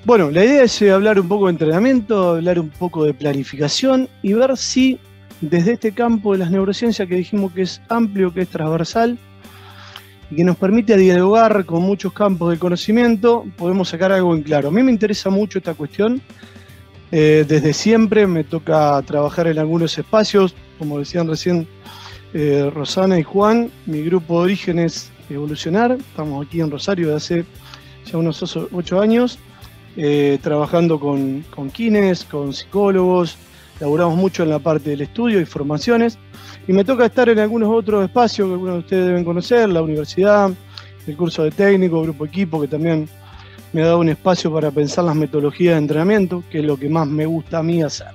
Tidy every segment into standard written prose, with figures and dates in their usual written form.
Bueno, la idea es hablar un poco de entrenamiento, hablar un poco de planificación y ver si desde este campo de las neurociencias que dijimos que es amplio, que es transversal y que nos permite dialogar con muchos campos de conocimiento, podemos sacar algo en claro. A mí me interesa mucho esta cuestión. Desde siempre me toca trabajar en algunos espacios, como decían recién Rosana y Juan. Mi grupo de origen es Evolucionar. Estamos aquí en Rosario desde hace ya unos 8 años. Trabajando con kines, con psicólogos, laburamos mucho en la parte del estudio y formaciones, y me toca estar en algunos otros espacios que algunos de ustedes deben conocer, la universidad, el curso de técnico, grupo equipo, que también me ha dado un espacio para pensar las metodologías de entrenamiento, que es lo que más me gusta a mí hacer.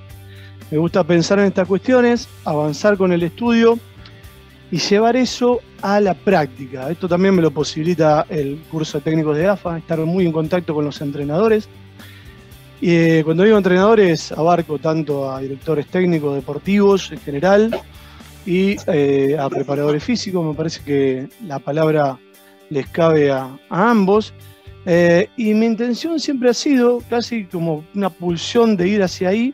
Me gusta pensar en estas cuestiones, avanzar con el estudio y llevar eso a la práctica. Esto también me lo posibilita el curso de técnicos de AFA, estar muy en contacto con los entrenadores. Y cuando digo entrenadores, abarco tanto a directores técnicos deportivos en general y a preparadores físicos. Me parece que la palabra les cabe a ambos. Y mi intención siempre ha sido, casi como una pulsión de ir hacia ahí,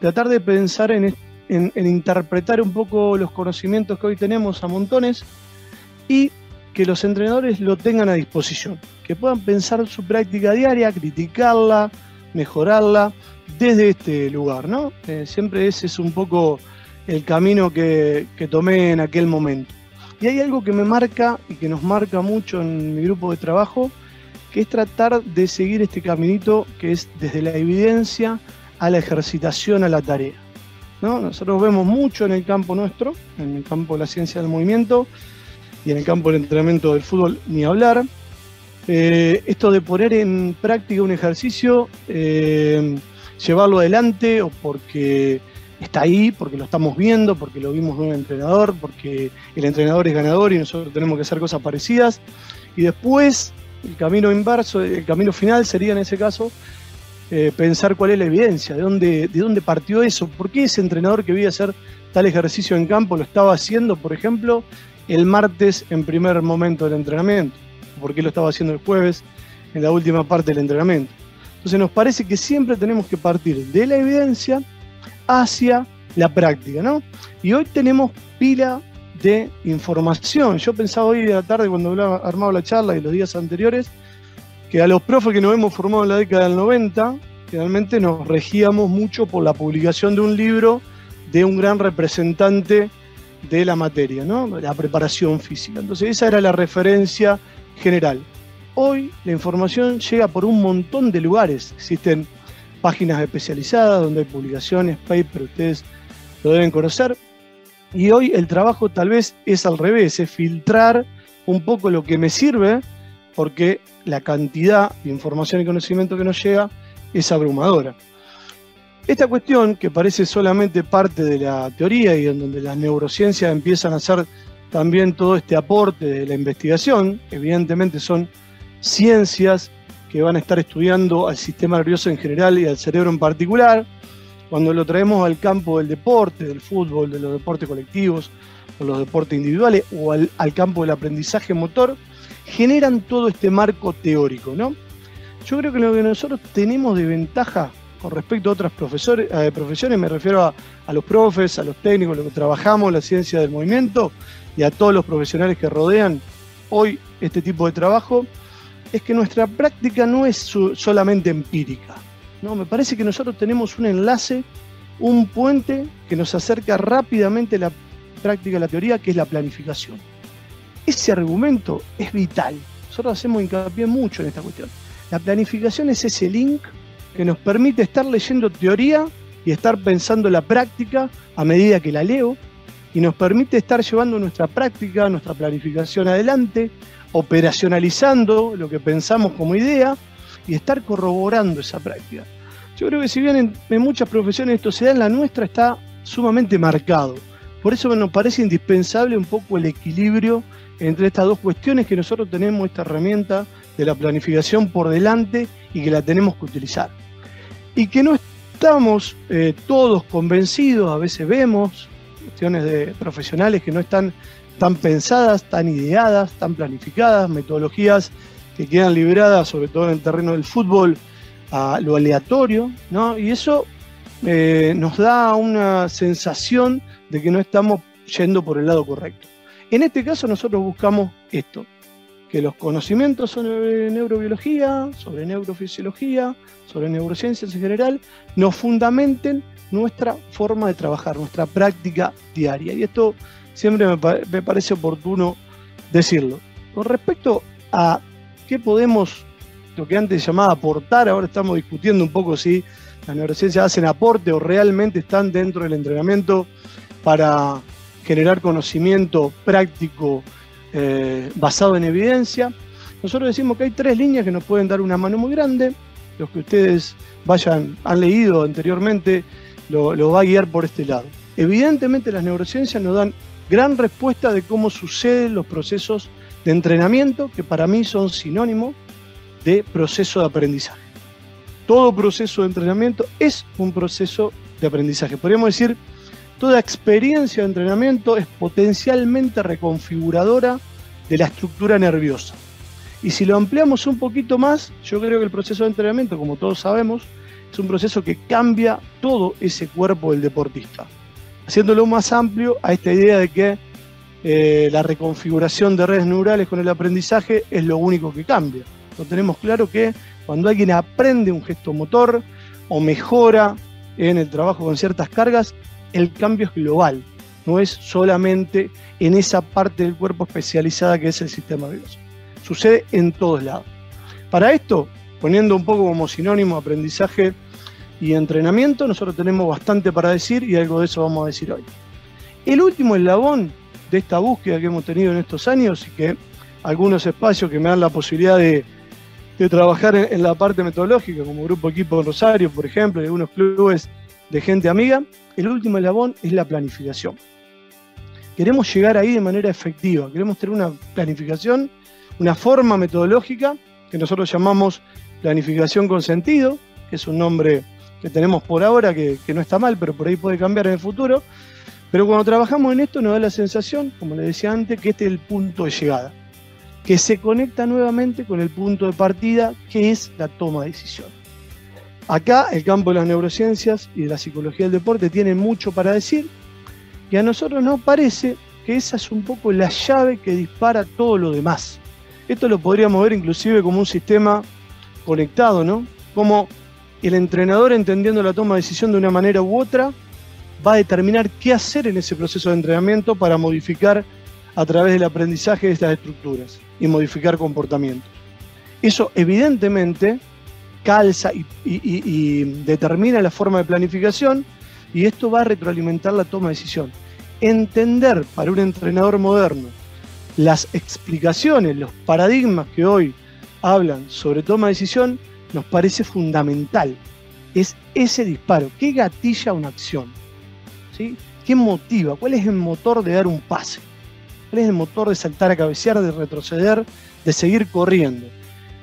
tratar de pensar en interpretar un poco los conocimientos que hoy tenemos a montones y que los entrenadores lo tengan a disposición, que puedan pensar su práctica diaria, criticarla, mejorarla desde este lugar, ¿no? Siempre ese es un poco el camino que tomé en aquel momento. Y hay algo que me marca y que nos marca mucho en mi grupo de trabajo, que es tratar de seguir este caminito que es desde la evidencia a la ejercitación, a la tarea, ¿no? Nosotros vemos mucho en el campo nuestro, en el campo de la ciencia del movimiento y en el campo del entrenamiento del fútbol, ni hablar. Esto de poner en práctica un ejercicio, llevarlo adelante o porque está ahí, porque lo estamos viendo, porque lo vimos de un entrenador, porque el entrenador es ganador y nosotros tenemos que hacer cosas parecidas. Y después, el camino inverso, el camino final sería en ese caso, pensar cuál es la evidencia, de dónde partió eso, por qué ese entrenador que veía hacer tal ejercicio en campo lo estaba haciendo, por ejemplo, el martes en primer momento del entrenamiento, por qué lo estaba haciendo el jueves en la última parte del entrenamiento. Entonces nos parece que siempre tenemos que partir de la evidencia hacia la práctica, ¿no? Y hoy tenemos pila de información. Yo pensaba hoy de la tarde cuando armaba la charla y los días anteriores, que a los profes que nos hemos formado en la década del 90, generalmente nos regíamos mucho por la publicación de un libro de un gran representante de la materia, ¿no? La preparación física. Entonces esa era la referencia general. Hoy la información llega por un montón de lugares. Existen páginas especializadas donde hay publicaciones, papers, ustedes lo deben conocer. Y hoy el trabajo tal vez es al revés, es filtrar un poco lo que me sirve, porque la cantidad de información y conocimiento que nos llega es abrumadora. Esta cuestión, que parece solamente parte de la teoría y en donde las neurociencias empiezan a hacer también todo este aporte de la investigación, evidentemente son ciencias que van a estar estudiando al sistema nervioso en general y al cerebro en particular. Cuando lo traemos al campo del deporte, del fútbol, de los deportes colectivos, o los deportes individuales, o al campo del aprendizaje motor, generan todo este marco teórico, ¿no? Yo creo que lo que nosotros tenemos de ventaja con respecto a otras profesiones, me refiero a los profes, a los técnicos, los que trabajamos la ciencia del movimiento y a todos los profesionales que rodean hoy este tipo de trabajo, es que nuestra práctica no es solamente empírica, ¿no? Me parece que nosotros tenemos un enlace, un puente que nos acerca rápidamente a la práctica, a la teoría, que es la planificación. Ese argumento es vital. Nosotros hacemos hincapié mucho en esta cuestión. La planificación es ese link que nos permite estar leyendo teoría y estar pensando la práctica a medida que la leo, y nos permite estar llevando nuestra práctica, nuestra planificación adelante, operacionalizando lo que pensamos como idea y estar corroborando esa práctica. Yo creo que si bien en muchas profesiones esto se da, en la nuestra está sumamente marcado. Por eso nos parece indispensable un poco el equilibrio entre estas dos cuestiones, que nosotros tenemos esta herramienta de la planificación por delante y que la tenemos que utilizar. Y que no estamos todos convencidos, a veces vemos cuestiones de profesionales que no están tan pensadas, tan ideadas, tan planificadas, metodologías que quedan libradas, sobre todo en el terreno del fútbol, a lo aleatorio, ¿no? Y eso nos da una sensación de que no estamos yendo por el lado correcto. En este caso nosotros buscamos esto, que los conocimientos sobre neurobiología, sobre neurofisiología, sobre neurociencias en general, nos fundamenten nuestra forma de trabajar, nuestra práctica diaria. Y esto siempre me parece oportuno decirlo. Con respecto a qué podemos, lo que antes llamaba aportar, ahora estamos discutiendo un poco si las neurociencias hacen aporte o realmente están dentro del entrenamiento para generar conocimiento práctico basado en evidencia. Nosotros decimos que hay 3 líneas que nos pueden dar una mano muy grande. Los que ustedes han leído anteriormente lo va a guiar por este lado. Evidentemente las neurociencias nos dan gran respuesta de cómo suceden los procesos de entrenamiento, que para mí son sinónimos de proceso de aprendizaje. Todo proceso de entrenamiento es un proceso de aprendizaje. Podríamos decir, toda experiencia de entrenamiento es potencialmente reconfiguradora de la estructura nerviosa. Y si lo ampliamos un poquito más, yo creo que el proceso de entrenamiento, como todos sabemos, es un proceso que cambia todo ese cuerpo del deportista, haciéndolo más amplio a esta idea de que la reconfiguración de redes neurales con el aprendizaje es lo único que cambia. Lo tenemos claro que cuando alguien aprende un gesto motor o mejora en el trabajo con ciertas cargas, el cambio es global, no es solamente en esa parte del cuerpo especializada que es el sistema nervioso. Sucede en todos lados. Para esto, poniendo un poco como sinónimo aprendizaje y entrenamiento, nosotros tenemos bastante para decir y algo de eso vamos a decir hoy. El último eslabón de esta búsqueda que hemos tenido en estos años y que algunos espacios que me dan la posibilidad de trabajar en la parte metodológica, como Grupo Equipo en Rosario, por ejemplo, y algunos clubes de gente amiga, el último eslabón es la planificación. Queremos llegar ahí de manera efectiva, queremos tener una planificación, una forma metodológica que nosotros llamamos planificación con sentido, que es un nombre que tenemos por ahora, que no está mal, pero por ahí puede cambiar en el futuro. Pero cuando trabajamos en esto nos da la sensación, como les decía antes, que este es el punto de llegada, que se conecta nuevamente con el punto de partida, que es la toma de decisión. Acá el campo de las neurociencias y de la psicología del deporte tiene mucho para decir, y a nosotros nos parece que esa es un poco la llave que dispara todo lo demás. Esto lo podríamos ver inclusive como un sistema conectado, ¿no? Como el entrenador, entendiendo la toma de decisión de una manera u otra, va a determinar qué hacer en ese proceso de entrenamiento para modificar a través del aprendizaje de estas estructuras y modificar comportamientos. Eso evidentemente calza y determina la forma de planificación, y esto va a retroalimentar la toma de decisión. Entender para un entrenador moderno las explicaciones, los paradigmas que hoy hablan sobre toma de decisión nos parece fundamental. Es ese disparo, ¿qué gatilla una acción? ¿Sí? ¿Qué motiva? ¿Cuál es el motor de dar un pase? ¿Cuál es el motor de saltar a cabecear, de retroceder, de seguir corriendo?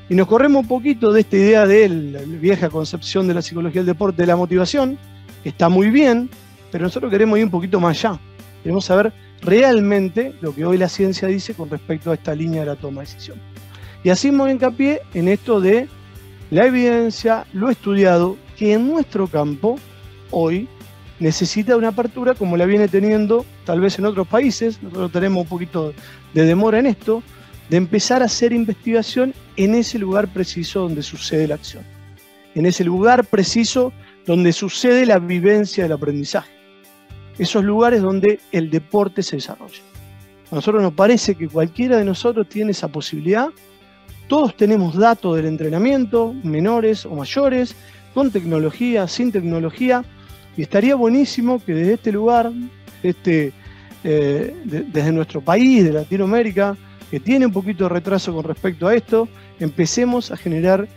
Y nos corremos un poquito de esta idea de la vieja concepción de la psicología del deporte, de la motivación, que está muy bien, pero nosotros queremos ir un poquito más allá. Queremos saber realmente lo que hoy la ciencia dice con respecto a esta línea de la toma de decisión. Y hacemos hincapié en esto de la evidencia, lo estudiado, que en nuestro campo hoy necesita una apertura como la viene teniendo tal vez en otros países. Nosotros tenemos un poquito de demora en esto, de empezar a hacer investigación en ese lugar preciso donde sucede la acción, en ese lugar preciso donde sucede la vivencia del aprendizaje, esos lugares donde el deporte se desarrolla. A nosotros nos parece que cualquiera de nosotros tiene esa posibilidad. Todos tenemos datos del entrenamiento, menores o mayores, con tecnología, sin tecnología, y estaría buenísimo que desde este lugar, desde nuestro país, de Latinoamérica, que tiene un poquito de retraso con respecto a esto, empecemos a generar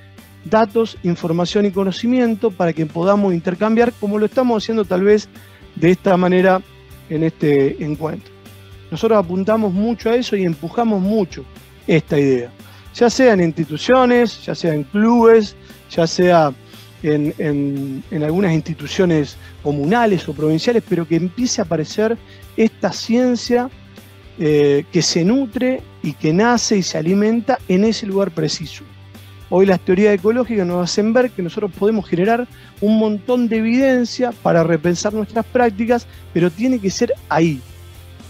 datos, información y conocimiento para que podamos intercambiar, como lo estamos haciendo tal vez de esta manera en este encuentro. Nosotros apuntamos mucho a eso y empujamos mucho esta idea, ya sea en instituciones, ya sea en clubes, ya sea en algunas instituciones comunales o provinciales, pero que empiece a aparecer esta ciencia que se nutre y que nace y se alimenta en ese lugar preciso. Hoy las teorías ecológicas nos hacen ver que nosotros podemos generar un montón de evidencia para repensar nuestras prácticas, pero tiene que ser ahí,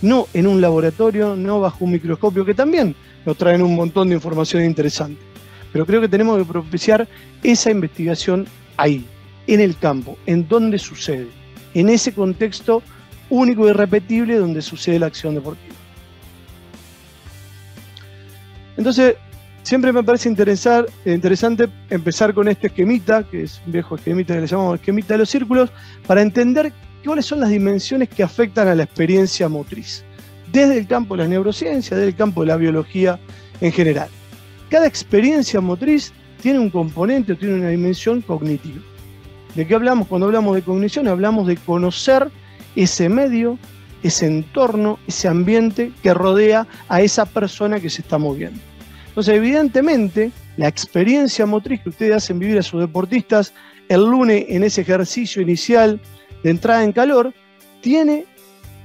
no en un laboratorio, no bajo un microscopio, que también nos traen un montón de información interesante. Pero creo que tenemos que propiciar esa investigación ahí, en el campo, en donde sucede, en ese contexto único y irrepetible donde sucede la acción deportiva. Entonces, siempre me parece interesante empezar con este esquemita, que es un viejo esquemita que le llamamos esquemita de los círculos, para entender cuáles son las dimensiones que afectan a la experiencia motriz, desde el campo de las neurociencias, desde el campo de la biología en general. Cada experiencia motriz tiene un componente o tiene una dimensión cognitiva. ¿De qué hablamos? Cuando hablamos de cognición, hablamos de conocer ese medio, ese entorno, ese ambiente que rodea a esa persona que se está moviendo. Entonces, evidentemente, la experiencia motriz que ustedes hacen vivir a sus deportistas el lunes en ese ejercicio inicial de entrada en calor, tiene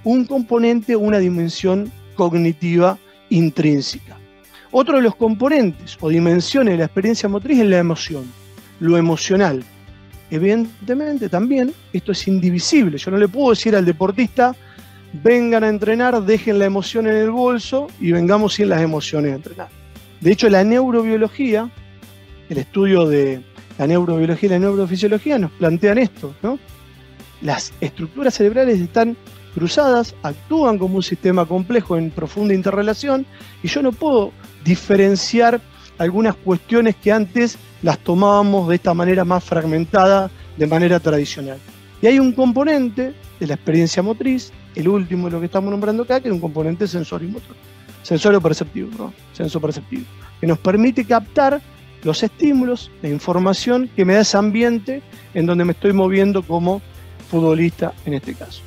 un componente, una dimensión cognitiva intrínseca. Otro de los componentes o dimensiones de la experiencia motriz es la emoción, lo emocional. Evidentemente también esto es indivisible. Yo no le puedo decir al deportista, vengan a entrenar, dejen la emoción en el bolso y vengamos sin las emociones a entrenar. De hecho, la neurobiología, el estudio de la neurobiología y la neurofisiología nos plantean esto, ¿no? Las estructuras cerebrales están cruzadas, actúan como un sistema complejo en profunda interrelación y yo no puedo diferenciar algunas cuestiones que antes las tomábamos de esta manera más fragmentada, de manera tradicional. Y hay un componente de la experiencia motriz, el último de lo que estamos nombrando acá, que es un componente sensorio-motor, sensorio-perceptivo, senso-perceptivo, que nos permite captar los estímulos, la información que me da ese ambiente en donde me estoy moviendo como futbolista en este caso.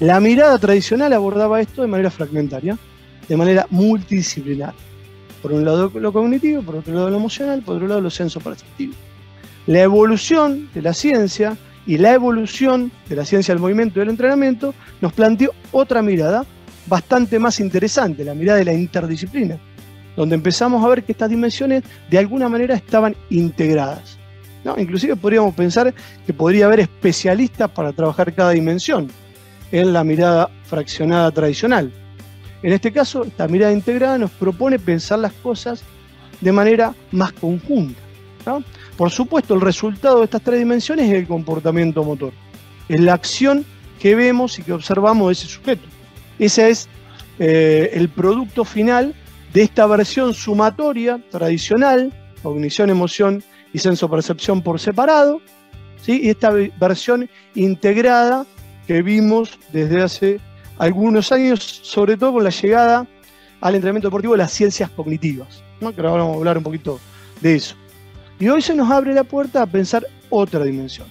La mirada tradicional abordaba esto de manera fragmentaria, de manera multidisciplinar. Por un lado lo cognitivo, por otro lado lo emocional, por otro lado lo senso-perceptivo. La evolución de la ciencia y la evolución de la ciencia del movimiento y del entrenamiento nos planteó otra mirada bastante más interesante, la mirada de la interdisciplina, donde empezamos a ver que estas dimensiones de alguna manera estaban integradas, ¿no? Inclusive podríamos pensar que podría haber especialistas para trabajar cada dimensión en la mirada fraccionada tradicional. En este caso, esta mirada integrada nos propone pensar las cosas de manera más conjunta, ¿no? Por supuesto, el resultado de estas tres dimensiones es el comportamiento motor, es la acción que vemos y que observamos de ese sujeto. Ese es el producto final de esta versión sumatoria tradicional, cognición, emoción y sensopercepción por separado, ¿sí? Y esta versión integrada que vimos desde hace algunos años, sobre todo con la llegada al entrenamiento deportivo de las ciencias cognitivas, ¿no? Que ahora vamos a hablar un poquito de eso. Y hoy se nos abre la puerta a pensar otra dimensión.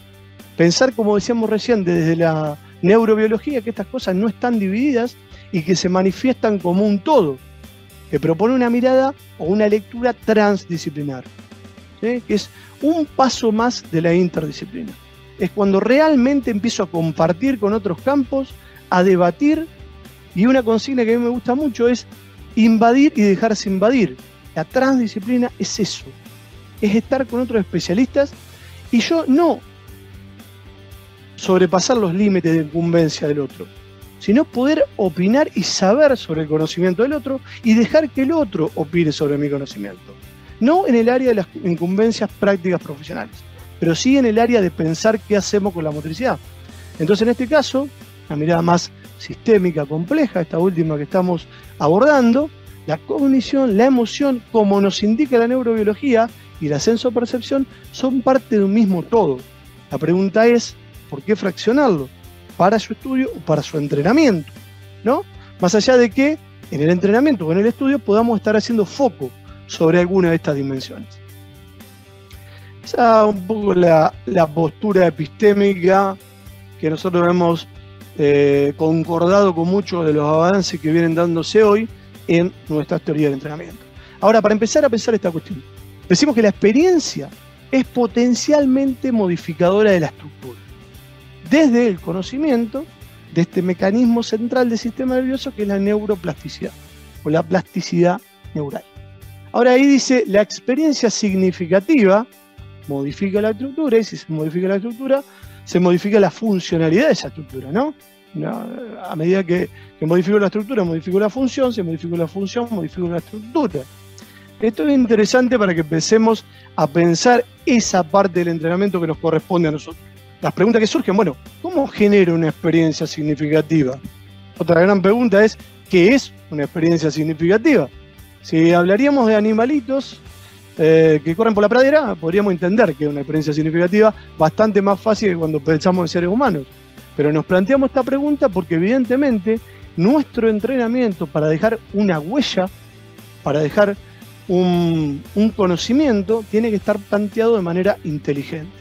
Pensar, como decíamos recién, desde la neurobiología, que estas cosas no están divididas y que se manifiestan como un todo, que propone una mirada o una lectura transdisciplinar, ¿sí? Que es un paso más de la interdisciplina. Es cuando realmente empiezo a compartir con otros campos, a debatir, y una consigna que a mí me gusta mucho es invadir y dejarse invadir. La transdisciplina es eso, es estar con otros especialistas y yo no sobrepasar los límites de incumbencia del otro, sino poder opinar y saber sobre el conocimiento del otro y dejar que el otro opine sobre mi conocimiento. No en el área de las incumbencias prácticas profesionales, pero sí en el área de pensar qué hacemos con la motricidad. Entonces, en este caso, la mirada más sistémica, compleja, esta última que estamos abordando, la cognición, la emoción, como nos indica la neurobiología, y la sensopercepción son parte de un mismo todo. La pregunta es, ¿por qué fraccionarlo? ¿Para su estudio o para su entrenamiento? ¿No? Más allá de que en el entrenamiento o en el estudio podamos estar haciendo foco sobre alguna de estas dimensiones. Esa es un poco la postura epistémica que nosotros hemos concordado con muchos de los avances que vienen dándose hoy en nuestras teorías del entrenamiento. Ahora, para empezar a pensar esta cuestión, decimos que la experiencia es potencialmente modificadora de la estructura, desde el conocimiento de este mecanismo central del sistema nervioso que es la neuroplasticidad o la plasticidad neural. Ahora ahí dice, la experiencia significativa modifica la estructura, y si se modifica la estructura, se modifica la funcionalidad de esa estructura, ¿no? A medida que modifico la estructura, modifico la función, se modifica la función, modifico la estructura. Esto es interesante para que empecemos a pensar esa parte del entrenamiento que nos corresponde a nosotros. Las preguntas que surgen, bueno, ¿cómo genero una experiencia significativa? Otra gran pregunta es, ¿qué es una experiencia significativa? Si hablaríamos de animalitos que corren por la pradera, podríamos entender que es una experiencia significativa bastante más fácil que cuando pensamos en seres humanos. Pero nos planteamos esta pregunta porque evidentemente nuestro entrenamiento para dejar una huella, para dejar un conocimiento, tiene que estar planteado de manera inteligente.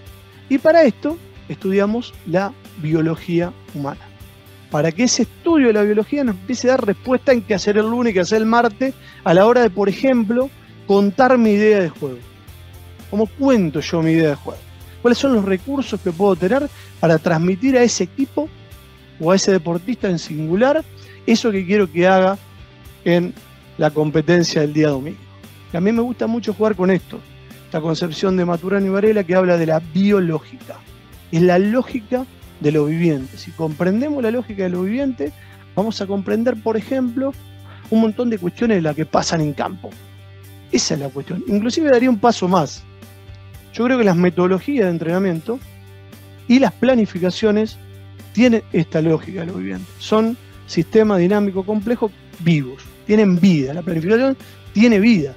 Y para esto estudiamos la biología humana. Para que ese estudio de la biología nos empiece a dar respuesta en qué hacer el lunes y qué hacer el martes, a la hora de, por ejemplo, contar mi idea de juego. ¿Cómo cuento yo mi idea de juego? ¿Cuáles son los recursos que puedo tener para transmitir a ese equipo o a ese deportista en singular eso que quiero que haga en la competencia del día domingo? Y a mí me gusta mucho jugar con esto, esta concepción de Maturana y Varela que habla de la biológica. Es la lógica de lo viviente. Si comprendemos la lógica de lo viviente, vamos a comprender, por ejemplo, un montón de cuestiones de las que pasan en campo. Esa es la cuestión. Inclusive daría un paso más. Yo creo que las metodologías de entrenamiento y las planificaciones tienen esta lógica de lo viviente. Son sistemas dinámicos complejos vivos. Tienen vida. La planificación tiene vida.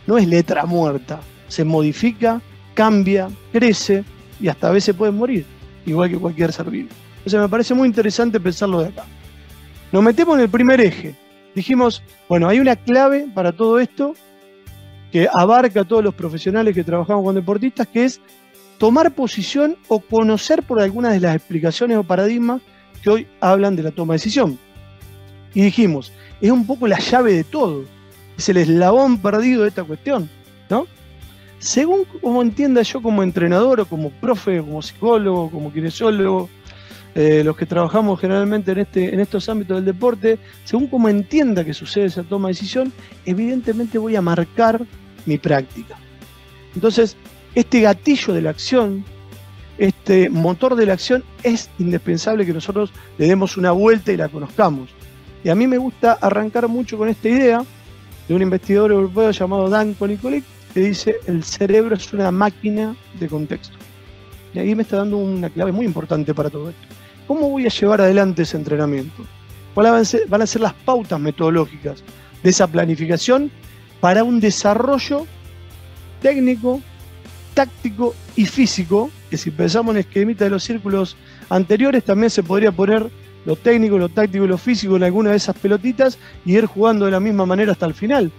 No es letra muerta. Se modifica, cambia, crece y hasta a veces puede morir, igual que cualquier ser vivo. Entonces me parece muy interesante pensarlo de acá. Nos metemos en el primer eje. Dijimos, bueno, hay una clave para todo esto que abarca a todos los profesionales que trabajamos con deportistas, que es tomar posición o conocer por algunas de las explicaciones o paradigmas que hoy hablan de la toma de decisión. Y dijimos, es un poco la llave de todo, es el eslabón perdido de esta cuestión, ¿no? Según como entienda yo como entrenador o como profe, como psicólogo, como kinesiólogo, los que trabajamos generalmente en estos ámbitos del deporte, según como entienda que sucede esa toma de decisión, evidentemente voy a marcar mi práctica. Entonces, este gatillo de la acción, este motor de la acción, es indispensable que nosotros le demos una vuelta y la conozcamos. Y a mí me gusta arrancar mucho con esta idea de un investigador europeo llamado Dan Konikolic, que dice, el cerebro es una máquina de contexto. Y ahí me está dando una clave muy importante para todo esto. ¿Cómo voy a llevar adelante ese entrenamiento? ¿Cuáles van a ser las pautas metodológicas de esa planificación para un desarrollo técnico, táctico y físico? Que si pensamos en el esquemita de los círculos anteriores, también se podría poner lo técnico, lo táctico y lo físico en alguna de esas pelotitas y ir jugando de la misma manera hasta el final,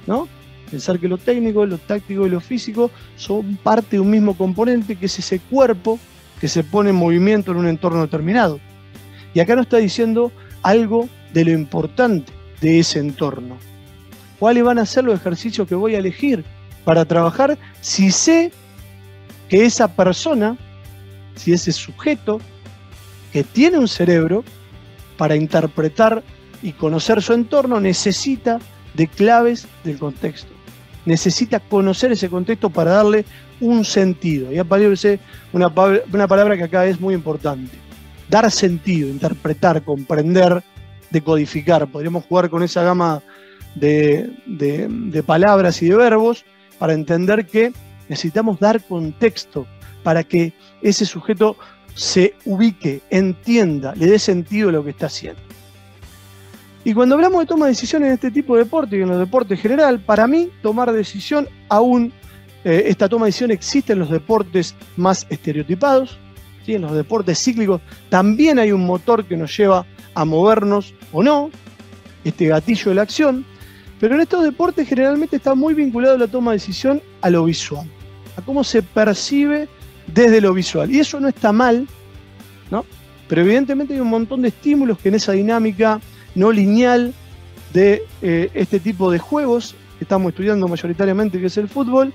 ¿no? Pensar que lo técnico, lo táctico y lo físico son parte de un mismo componente, que es ese cuerpo que se pone en movimiento en un entorno determinado. Y acá nos está diciendo algo de lo importante de ese entorno. ¿Cuáles van a ser los ejercicios que voy a elegir para trabajar si sé que esa persona, si ese sujeto que tiene un cerebro para interpretar y conocer su entorno necesita de claves del contexto? Necesita conocer ese contexto para darle un sentido. Y aparece una palabra que acá es muy importante. Dar sentido, interpretar, comprender, decodificar. Podríamos jugar con esa gama de palabras y de verbos para entender que necesitamos dar contexto para que ese sujeto se ubique, entienda, le dé sentido a lo que está haciendo. Y cuando hablamos de toma de decisiones en este tipo de deporte y en los deportes en general, para mí tomar decisión aún, esta toma de decisión existe en los deportes más estereotipados, ¿sí? En los deportes cíclicos también hay un motor que nos lleva a movernos o no, este gatillo de la acción, pero en estos deportes generalmente está muy vinculado la toma de decisión a lo visual, a cómo se percibe desde lo visual. Y eso no está mal, ¿no? Pero evidentemente hay un montón de estímulos que en esa dinámica no lineal de este tipo de juegos que estamos estudiando mayoritariamente, que es el fútbol,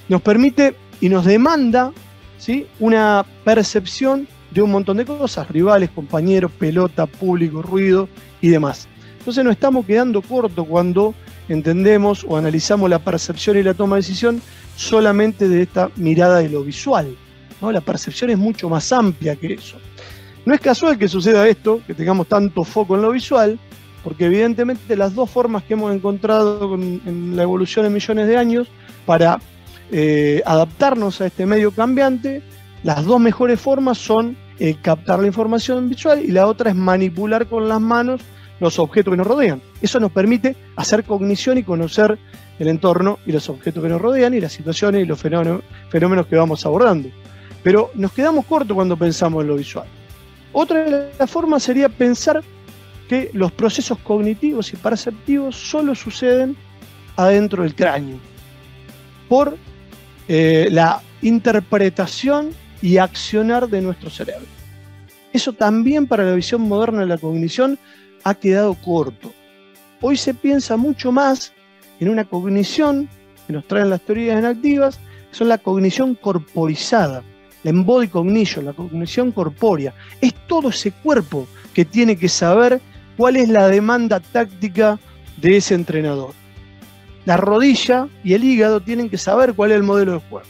nos permite y nos demanda, ¿sí?, una percepción de un montón de cosas: rivales, compañeros, pelota, público, ruido y demás. Entonces nos estamos quedando cortos cuando entendemos o analizamos la percepción y la toma de decisión solamente de esta mirada de lo visual, ¿no? La percepción es mucho más amplia que eso. No es casual que suceda esto, que tengamos tanto foco en lo visual, porque evidentemente las dos formas que hemos encontrado en la evolución en millones de años para adaptarnos a este medio cambiante, las dos mejores formas son captar la información visual y la otra es manipular con las manos los objetos que nos rodean. Eso nos permite hacer cognición y conocer el entorno y los objetos que nos rodean y las situaciones y los fenómenos que vamos abordando. Pero nos quedamos cortos cuando pensamos en lo visual. Otra de las formas sería pensar que los procesos cognitivos y perceptivos solo suceden adentro del cráneo por la interpretación y accionar de nuestro cerebro. Eso también para la visión moderna de la cognición ha quedado corto. Hoy se piensa mucho más en una cognición que nos traen las teorías enactivas, que son la cognición corporizada, la embodied cognition, la cognición corpórea. Es todo ese cuerpo que tiene que saber cuál es la demanda táctica de ese entrenador. La rodilla y el hígado tienen que saber cuál es el modelo de juego.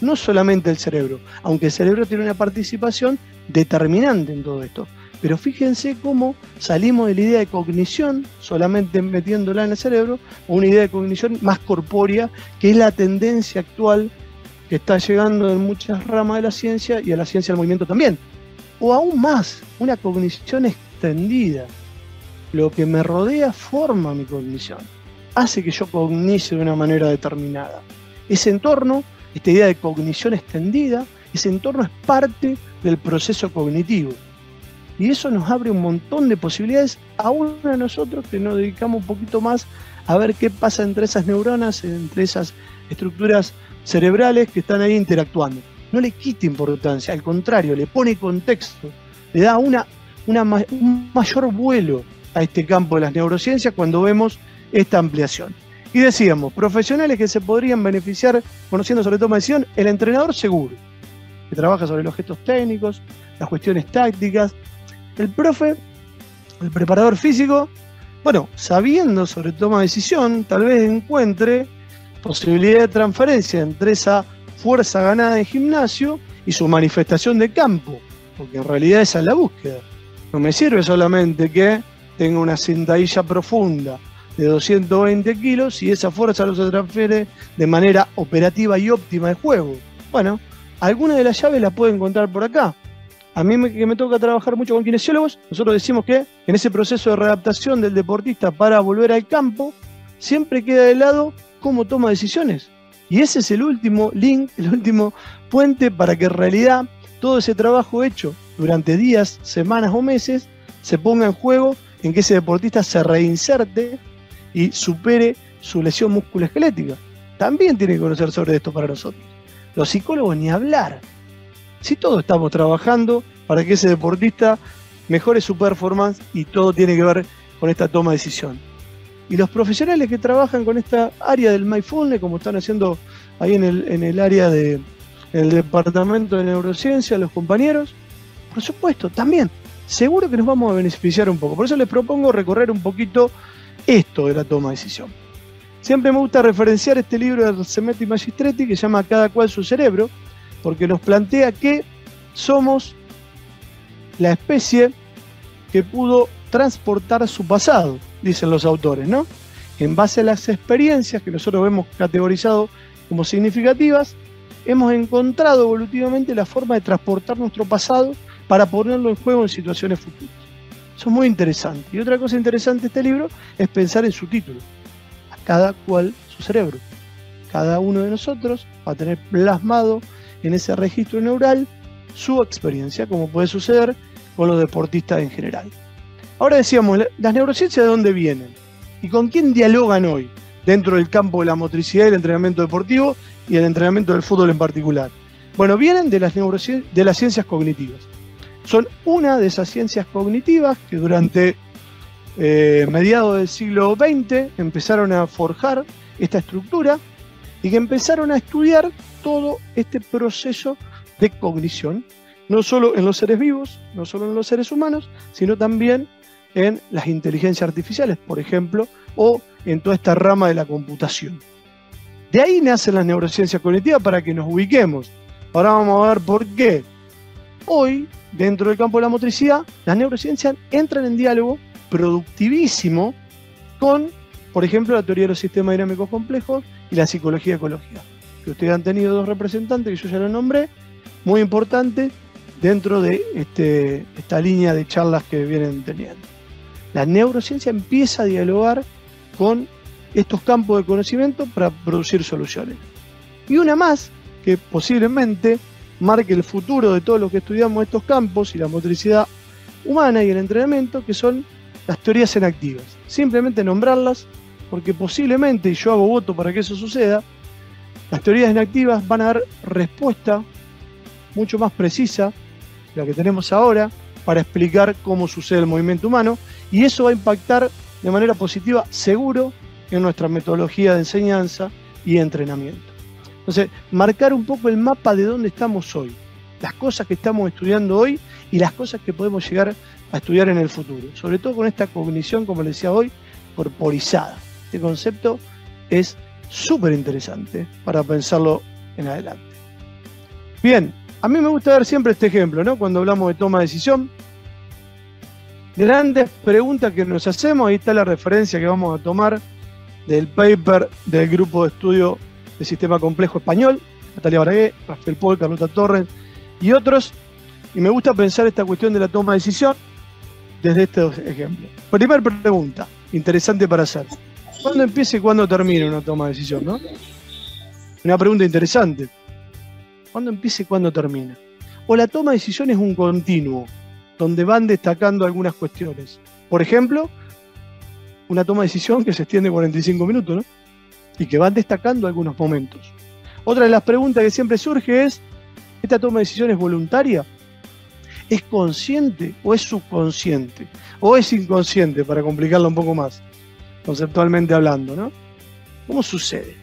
No solamente el cerebro, aunque el cerebro tiene una participación determinante en todo esto. Pero fíjense cómo salimos de la idea de cognición, solamente metiéndola en el cerebro, a una idea de cognición más corpórea, que es la tendencia actual que está llegando en muchas ramas de la ciencia y a la ciencia del movimiento también. O aún más, una cognición extendida. Lo que me rodea forma mi cognición, hace que yo cognice de una manera determinada. Ese entorno, esta idea de cognición extendida, ese entorno es parte del proceso cognitivo. Y eso nos abre un montón de posibilidades, aún a nosotros que nos dedicamos un poquito más a ver qué pasa entre esas neuronas, entre esas estructuras cerebrales que están ahí interactuando. No le quita importancia, al contrario, le pone contexto, le da un mayor vuelo a este campo de las neurociencias cuando vemos esta ampliación. Y decíamos, profesionales que se podrían beneficiar conociendo sobre toma de decisión, el entrenador seguro, que trabaja sobre los gestos técnicos, las cuestiones tácticas, el profe, el preparador físico, bueno, sabiendo sobre toma de decisión, tal vez encuentre posibilidad de transferencia entre esa fuerza ganada en gimnasio y su manifestación de campo, porque en realidad esa es la búsqueda. No me sirve solamente que tenga una sentadilla profunda de 220 kilos y esa fuerza no se transfiere de manera operativa y óptima de juego. Bueno, alguna de las llaves las puedo encontrar por acá. A mí que me toca trabajar mucho con kinesiólogos, nosotros decimos que en ese proceso de readaptación del deportista para volver al campo, siempre queda de lado cómo toma decisiones. Y ese es el último link, el último puente para que en realidad todo ese trabajo hecho durante días, semanas o meses se ponga en juego en que ese deportista se reinserte y supere su lesión musculoesquelética. También tiene que conocer sobre esto para nosotros. Los psicólogos ni hablar. Si todos estamos trabajando para que ese deportista mejore su performance y todo tiene que ver con esta toma de decisión. Y los profesionales que trabajan con esta área del mindfulness, como están haciendo ahí en el área del departamento de neurociencia, los compañeros, por supuesto, también, seguro que nos vamos a beneficiar un poco. Por eso les propongo recorrer un poquito esto de la toma de decisión. Siempre me gusta referenciar este libro de Arsemetti Magistretti que se llama Cada cual su cerebro, porque nos plantea que somos la especie que pudo transportar su pasado, dicen los autores, ¿no? En base a las experiencias que nosotros hemos categorizado como significativas, hemos encontrado evolutivamente la forma de transportar nuestro pasado para ponerlo en juego en situaciones futuras. Eso es muy interesante. Y otra cosa interesante de este libro es pensar en su título. A cada cual su cerebro. Cada uno de nosotros va a tener plasmado en ese registro neural su experiencia, como puede suceder con los deportistas en general. Ahora decíamos, ¿las neurociencias de dónde vienen? ¿Y con quién dialogan hoy dentro del campo de la motricidad y el entrenamiento deportivo y el entrenamiento del fútbol en particular? Bueno, vienen de las ciencias cognitivas. Son una de esas ciencias cognitivas que durante mediados del siglo XX empezaron a forjar esta estructura y que empezaron a estudiar todo este proceso de cognición, no solo en los seres vivos, no solo en los seres humanos, sino también en las inteligencias artificiales, por ejemplo, o en toda esta rama de la computación. De ahí nacen las neurociencias cognitivas para que nos ubiquemos. Ahora vamos a ver por qué. Hoy, dentro del campo de la motricidad, las neurociencias entran en diálogo productivísimo con, por ejemplo, la teoría de los sistemas dinámicos complejos y la psicología ecológica. Que ustedes han tenido dos representantes, que yo ya los nombré, muy importantes dentro de esta línea de charlas que vienen teniendo. La neurociencia empieza a dialogar con estos campos de conocimiento para producir soluciones. Y una más, que posiblemente marque el futuro de todos los que estudiamos estos campos y la motricidad humana y el entrenamiento, que son las teorías enactivas. Simplemente nombrarlas, porque posiblemente, y yo hago voto para que eso suceda, las teorías enactivas van a dar respuesta mucho más precisa, la que tenemos ahora, para explicar cómo sucede el movimiento humano, y eso va a impactar de manera positiva, seguro, en nuestra metodología de enseñanza y entrenamiento. Entonces, marcar un poco el mapa de dónde estamos hoy, las cosas que estamos estudiando hoy y las cosas que podemos llegar a estudiar en el futuro, sobre todo con esta cognición, como les decía hoy, corporizada. Este concepto es súper interesante para pensarlo en adelante. Bien, a mí me gusta ver siempre este ejemplo, ¿no? Cuando hablamos de toma de decisión, grandes preguntas que nos hacemos, ahí está la referencia que vamos a tomar del paper del grupo de estudio de sistema complejo español, Natalia Baragué, Rafael Paul, Carlota Torres y otros, y me gusta pensar esta cuestión de la toma de decisión desde estos ejemplos. Primera pregunta, interesante para hacer. ¿Cuándo empieza y cuándo termina una toma de decisión, no? Una pregunta interesante. ¿Cuándo empieza y cuándo termina? O la toma de decisión es un continuo, donde van destacando algunas cuestiones. Por ejemplo, una toma de decisión que se extiende 45 minutos, ¿no? Y que van destacando algunos momentos. Otra de las preguntas que siempre surge es, ¿esta toma de decisión es voluntaria? ¿Es consciente o es subconsciente? ¿O es inconsciente, para complicarlo un poco más, conceptualmente hablando, ¿no? ¿Cómo sucede?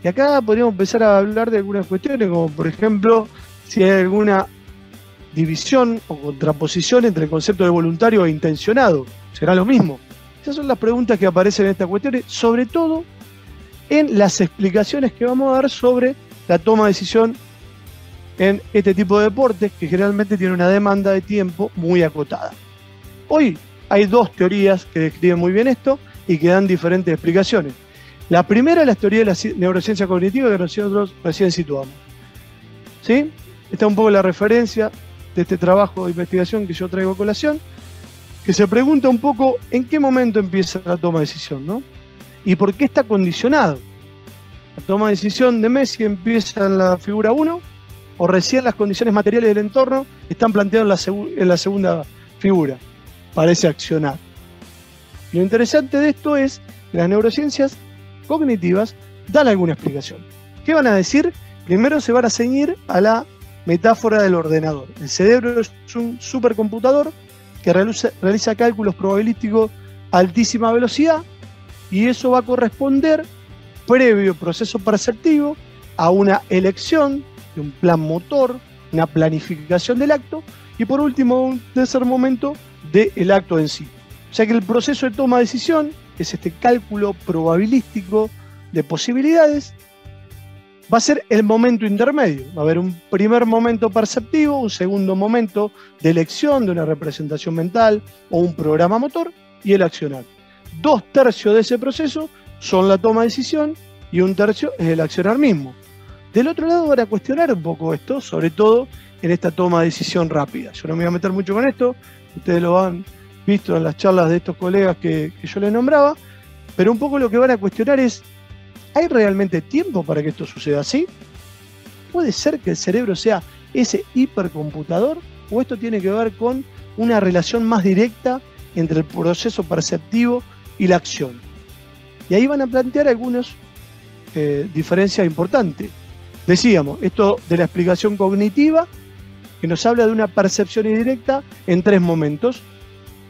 Y acá podríamos empezar a hablar de algunas cuestiones, como por ejemplo, si hay alguna división o contraposición entre el concepto de voluntario e intencionado. ¿Será lo mismo? Esas son las preguntas que aparecen en estas cuestiones, sobre todo en las explicaciones que vamos a dar sobre la toma de decisión en este tipo de deportes, que generalmente tiene una demanda de tiempo muy acotada. Hoy hay dos teorías que describen muy bien esto y que dan diferentes explicaciones. La primera es la teoría de la neurociencia cognitiva, que nosotros recién situamos. ¿Sí? Esta es un poco la referencia de este trabajo de investigación que yo traigo a colación, que se pregunta un poco en qué momento empieza la toma de decisión, ¿no? ¿Y por qué está condicionado? ¿La toma de decisión de Messi empieza en la figura 1 o recién las condiciones materiales del entorno están planteadas en la segunda figura para ese accionar? Lo interesante de esto es que las neurociencias cognitivas dan alguna explicación. ¿Qué van a decir? Primero se van a ceñir a la metáfora del ordenador. El cerebro es un supercomputador que realiza cálculos probabilísticos a altísima velocidad, y eso va a corresponder, previo proceso perceptivo, a una elección de un plan motor, una planificación del acto, y por último, un tercer momento del acto en sí. O sea que el proceso de toma de decisión es este cálculo probabilístico de posibilidades, va a ser el momento intermedio. Va a haber un primer momento perceptivo, un segundo momento de elección de una representación mental o un programa motor, y el accionar. 2/3 de ese proceso son la toma de decisión y 1/3 es el accionar mismo. Del otro lado van a cuestionar un poco esto, sobre todo en esta toma de decisión rápida. Yo no me voy a meter mucho con esto, ustedes lo han visto en las charlas de estos colegas que yo les nombraba, pero un poco lo que van a cuestionar es, ¿hay realmente tiempo para que esto suceda así? ¿Puede ser que el cerebro sea ese hipercomputador? ¿O esto tiene que ver con una relación más directa entre el proceso perceptivo y la acción? Y ahí van a plantear algunas diferencias importantes. Decíamos, esto de la explicación cognitiva, que nos habla de una percepción indirecta en 3 momentos.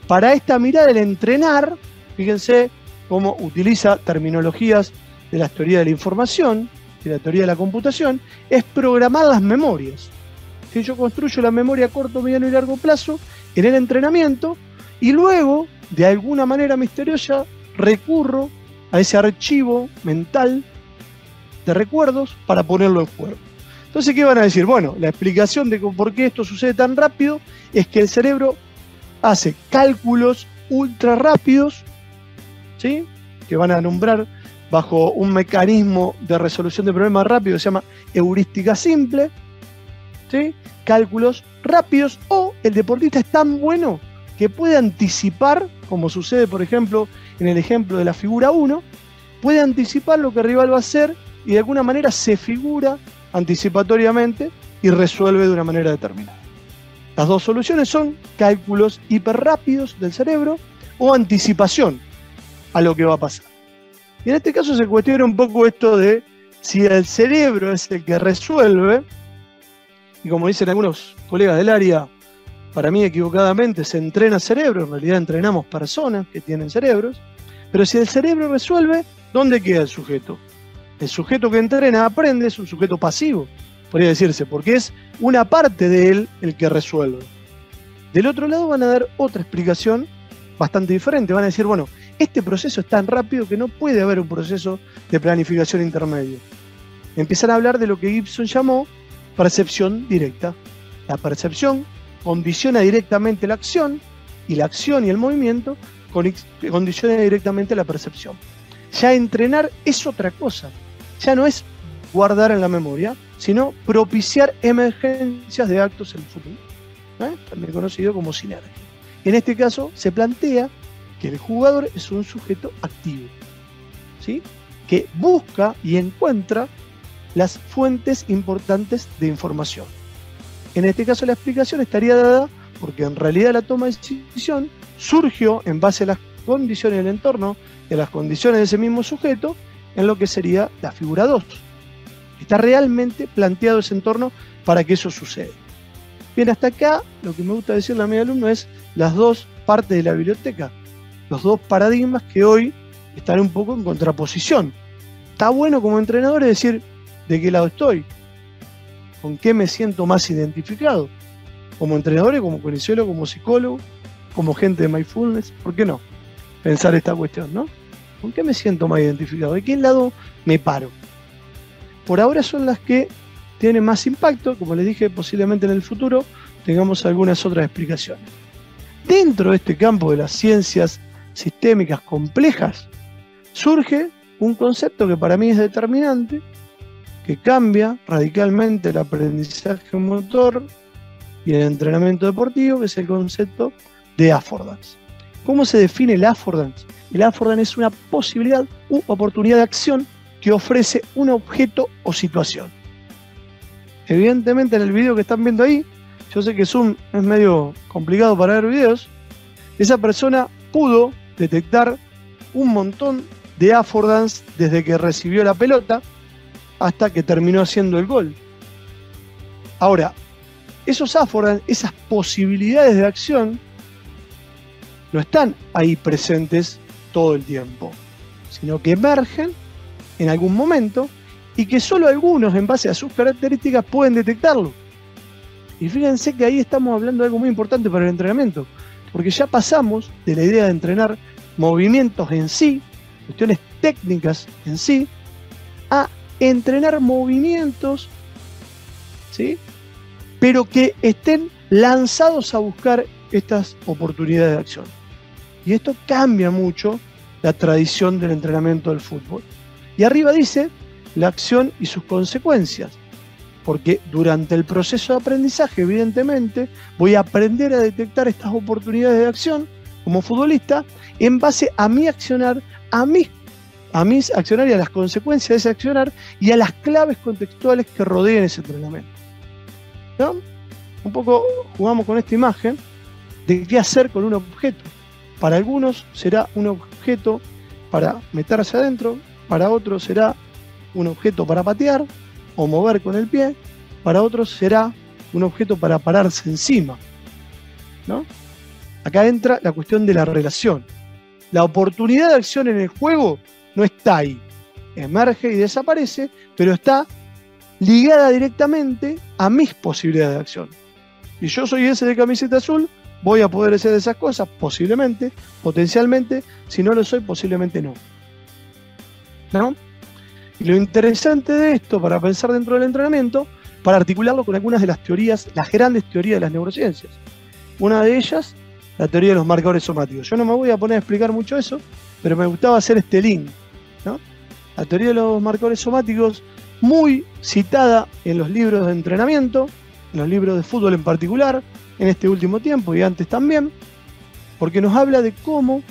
Para esta mirada, el entrenar, fíjense cómo utiliza terminologías de la teoría de la información, de la teoría de la computación, es programar las memorias. Si yo construyo la memoria a corto, mediano y largo plazo en el entrenamiento, y luego, de alguna manera misteriosa, recurro a ese archivo mental de recuerdos para ponerlo en juego. Entonces, ¿qué van a decir? Bueno, la explicación de por qué esto sucede tan rápido es que el cerebro hace cálculos ultra rápidos, ¿sí?, que van a nombrar bajo un mecanismo de resolución de problemas rápido que se llama heurística simple, ¿sí?, cálculos rápidos, o el deportista es tan bueno que puede anticipar, como sucede por ejemplo en el ejemplo de la figura 1, puede anticipar lo que el rival va a hacer y de alguna manera se figura anticipatoriamente y resuelve de una manera determinada. Las dos soluciones son cálculos hiperrápidos del cerebro o anticipación a lo que va a pasar. Y en este caso se cuestiona un poco esto de si el cerebro es el que resuelve, y como dicen algunos colegas del área, para mí equivocadamente, se entrena cerebro, en realidad entrenamos personas que tienen cerebros, pero si el cerebro resuelve, ¿dónde queda el sujeto? El sujeto que entrena aprende es un sujeto pasivo, podría decirse, porque es una parte de él el que resuelve. Del otro lado van a dar otra explicación bastante diferente, van a decir, bueno, este proceso es tan rápido que no puede haber un proceso de planificación intermedio. Empiezan a hablar de lo que Gibson llamó percepción directa. La percepción condiciona directamente la acción, y la acción y el movimiento condicionan directamente la percepción. Ya entrenar es otra cosa, ya no es guardar en la memoria, sino propiciar emergencias de actos en el futuro, también conocido como sinergia. En este caso se plantea que el jugador es un sujeto activo, ¿sí?, que busca y encuentra las fuentes importantes de información. En este caso la explicación estaría dada porque en realidad la toma de decisión surgió en base a las condiciones del entorno y a las condiciones de ese mismo sujeto en lo que sería la figura 2. Está realmente planteado ese entorno para que eso suceda. Bien, hasta acá lo que me gusta decirle a mi alumno es las dos partes de la biblioteca, los dos paradigmas que hoy están un poco en contraposición. Está bueno como entrenador es decir, ¿de qué lado estoy? ¿Con qué me siento más identificado? Como entrenador, como kinesiólogo, como psicólogo, como gente de mindfulness, ¿por qué no? Pensar esta cuestión, ¿no? ¿Con qué me siento más identificado? ¿De qué lado me paro? Por ahora son las que tienen más impacto, como les dije, posiblemente en el futuro tengamos algunas otras explicaciones. Dentro de este campo de las ciencias sistémicas complejas, surge un concepto que para mí es determinante, que cambia radicalmente el aprendizaje motor y el entrenamiento deportivo, que es el concepto de affordance. ¿Cómo se define el affordance? El affordance es una posibilidad u oportunidad de acción que ofrece un objeto o situación. Evidentemente en el video que están viendo ahí, yo sé que Zoom es medio complicado para ver videos, esa persona pudo detectar un montón de affordance desde que recibió la pelota hasta que terminó haciendo el gol. Ahora, esos affordance, esas posibilidades de acción, no están ahí presentes todo el tiempo, sino que emergen en algún momento y que solo algunos, en base a sus características, pueden detectarlo. Y fíjense que ahí estamos hablando de algo muy importante para el entrenamiento, porque ya pasamos de la idea de entrenar movimientos en sí, cuestiones técnicas en sí, a entrenar movimientos, ¿sí?, pero que estén lanzados a buscar estas oportunidades de acción. Y esto cambia mucho la tradición del entrenamiento del fútbol. Y arriba dice la acción y sus consecuencias, porque durante el proceso de aprendizaje, evidentemente, voy a aprender a detectar estas oportunidades de acción como futbolista en base a mi accionar, a mis accionar y a las consecuencias de ese accionar y a las claves contextuales que rodeen ese entrenamiento, ¿no? Un poco jugamos con esta imagen de qué hacer con un objeto. Para algunos será un objeto para meterse adentro, para otros será un objeto para patear o mover con el pie, para otros será un objeto para pararse encima, ¿no? Acá entra la cuestión de la relación. La oportunidad de acción en el juego no está ahí, emerge y desaparece, pero está ligada directamente a mis posibilidades de acción. Y yo soy ese de camiseta azul, voy a poder hacer esas cosas, posiblemente, potencialmente, si no lo soy, posiblemente no. ¿no? Y lo interesante de esto, para pensar dentro del entrenamiento, para articularlo con algunas de las teorías, las grandes teorías de las neurociencias. Una de ellas, la teoría de los marcadores somáticos. Yo no me voy a poner a explicar mucho eso, pero me gustaba hacer este link, ¿no? La teoría de los marcadores somáticos, muy citada en los libros de entrenamiento, en los libros de fútbol en particular, en este último tiempo y antes también, porque nos habla de cómo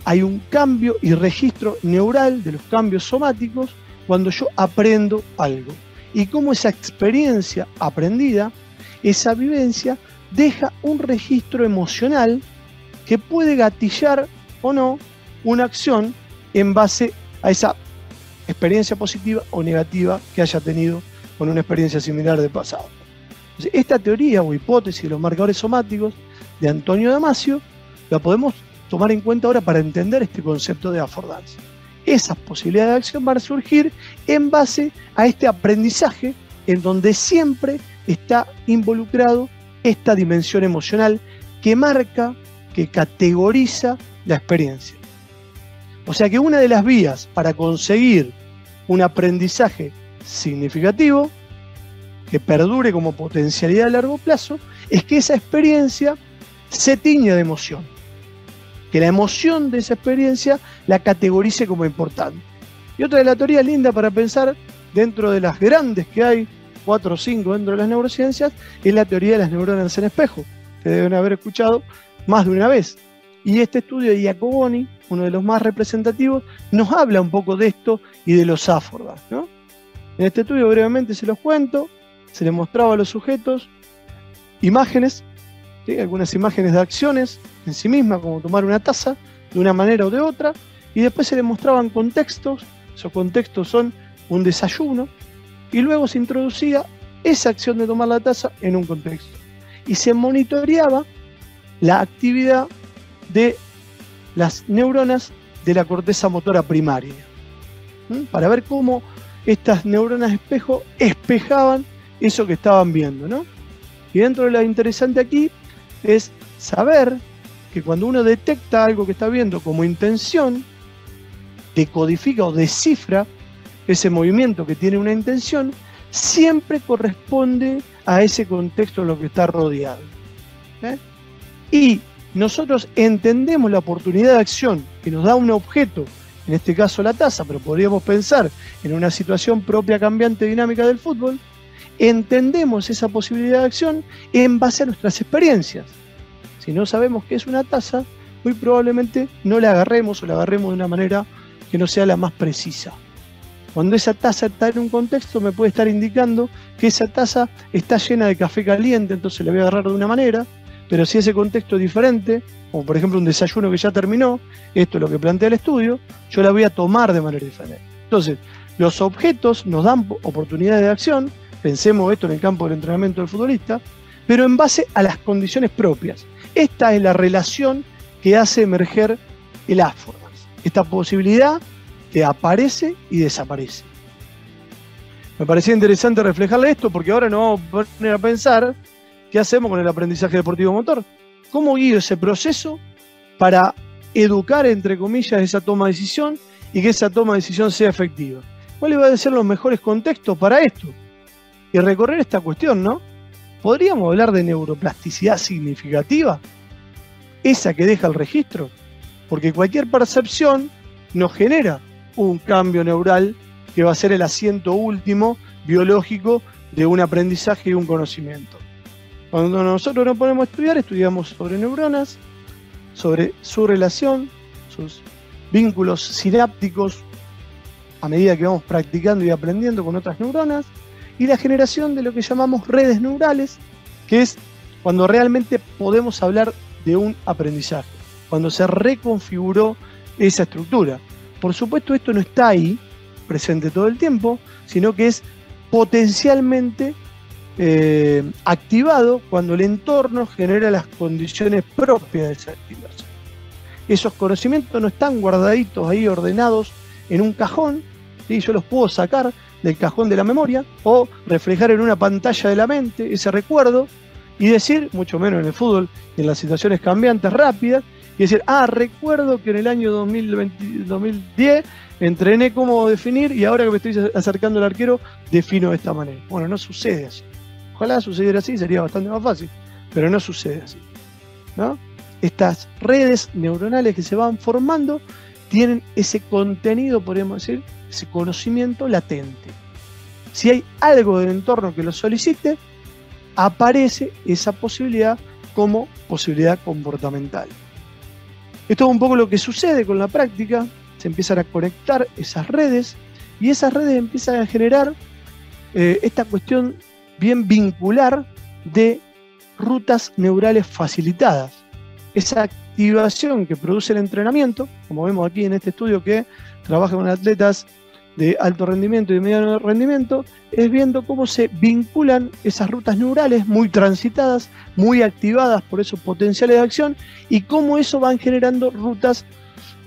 hay un cambio y registro neural de los cambios somáticos cuando yo aprendo algo. Y cómo esa experiencia aprendida, esa vivencia, deja un registro emocional que puede gatillar o no una acción en base a esa experiencia positiva o negativa que haya tenido con una experiencia similar del pasado. Entonces, esta teoría o hipótesis de los marcadores somáticos de Antonio Damasio la podemos tomar en cuenta ahora para entender este concepto de affordance. Esas posibilidades de acción van a surgir en base a este aprendizaje en donde siempre está involucrado esta dimensión emocional que marca, que categoriza la experiencia. O sea que una de las vías para conseguir un aprendizaje significativo, que perdure como potencialidad a largo plazo, es que esa experiencia se tiña de emoción. Que la emoción de esa experiencia la categorice como importante. Y otra de las teorías lindas para pensar, dentro de las grandes que hay, 4 o 5 dentro de las neurociencias, es la teoría de las neuronas en espejo, que deben haber escuchado más de una vez. Y este estudio de Iacoboni, uno de los más representativos, nos habla un poco de esto y de los affordance, ¿no? En este estudio brevemente se los cuento, se les mostraba a los sujetos imágenes, ¿sí? Algunas imágenes de acciones en sí mismas, como tomar una taza de una manera o de otra, y después se les mostraban contextos. Esos contextos son un desayuno, y luego se introducía esa acción de tomar la taza en un contexto. Y se monitoreaba la actividad de las neuronas de la corteza motora primaria, para ver cómo estas neuronas espejo espejaban eso que estaban viendo, ¿no? Y dentro de lo interesante aquí es saber que cuando uno detecta algo que está viendo como intención, decodifica o descifra ese movimiento que tiene una intención, siempre corresponde a ese contexto en lo que está rodeado. Y nosotros entendemos la oportunidad de acción que nos da un objeto, en este caso la taza, pero podríamos pensar en una situación propia, cambiante, dinámica del fútbol, entendemos esa posibilidad de acción en base a nuestras experiencias. Si no sabemos qué es una taza, muy probablemente no la agarremos o la agarremos de una manera que no sea la más precisa. Cuando esa taza está en un contexto, me puede estar indicando que esa taza está llena de café caliente, entonces la voy a agarrar de una manera, pero si ese contexto es diferente, como por ejemplo un desayuno que ya terminó, esto es lo que plantea el estudio, yo la voy a tomar de manera diferente. Entonces, los objetos nos dan oportunidades de acción, pensemos esto en el campo del entrenamiento del futbolista, pero en base a las condiciones propias. Esta es la relación que hace emerger el affordance, esta posibilidad que aparece y desaparece. Me parecía interesante reflejarle esto porque ahora nos vamos a poner a pensar qué hacemos con el aprendizaje deportivo motor. ¿Cómo guío ese proceso para educar, entre comillas, esa toma de decisión y que esa toma de decisión sea efectiva? ¿Cuáles van a ser los mejores contextos para esto? Y recorrer esta cuestión, ¿no? ¿Podríamos hablar de neuroplasticidad significativa? Esa que deja el registro. Porque cualquier percepción nos genera un cambio neural que va a ser el asiento último biológico de un aprendizaje y un conocimiento. Cuando nosotros nos ponemos a estudiar, estudiamos sobre neuronas, sobre su relación, sus vínculos sinápticos a medida que vamos practicando y aprendiendo con otras neuronas, y la generación de lo que llamamos redes neurales, que es cuando realmente podemos hablar de un aprendizaje, cuando se reconfiguró esa estructura. Por supuesto, esto no está ahí, presente todo el tiempo, sino que es potencialmente activado cuando el entorno genera las condiciones propias de esa activación. Esos conocimientos no están guardaditos ahí, ordenados en un cajón, ¿sí? Yo los puedo sacar del cajón de la memoria o reflejar en una pantalla de la mente ese recuerdo y decir, mucho menos en el fútbol, en las situaciones cambiantes rápidas, y decir, recuerdo que en el año 2010 entrené cómo definir y ahora que me estoy acercando al arquero, defino de esta manera. Bueno, no sucede así. Ojalá sucediera así, sería bastante más fácil, pero no sucede así, ¿no? Estas redes neuronales que se van formando tienen ese contenido, podríamos decir, ese conocimiento latente. Si hay algo del entorno que lo solicite, aparece esa posibilidad como posibilidad comportamental. Esto es un poco lo que sucede con la práctica. Se empiezan a conectar esas redes y esas redes empiezan a generar esta cuestión bien vincular de rutas neurales facilitadas. Esa activación que produce el entrenamiento, como vemos aquí en este estudio que trabaja con atletas de alto rendimiento y de mediano rendimiento, es viendo cómo se vinculan esas rutas neurales muy transitadas, muy activadas por esos potenciales de acción, y cómo eso van generando rutas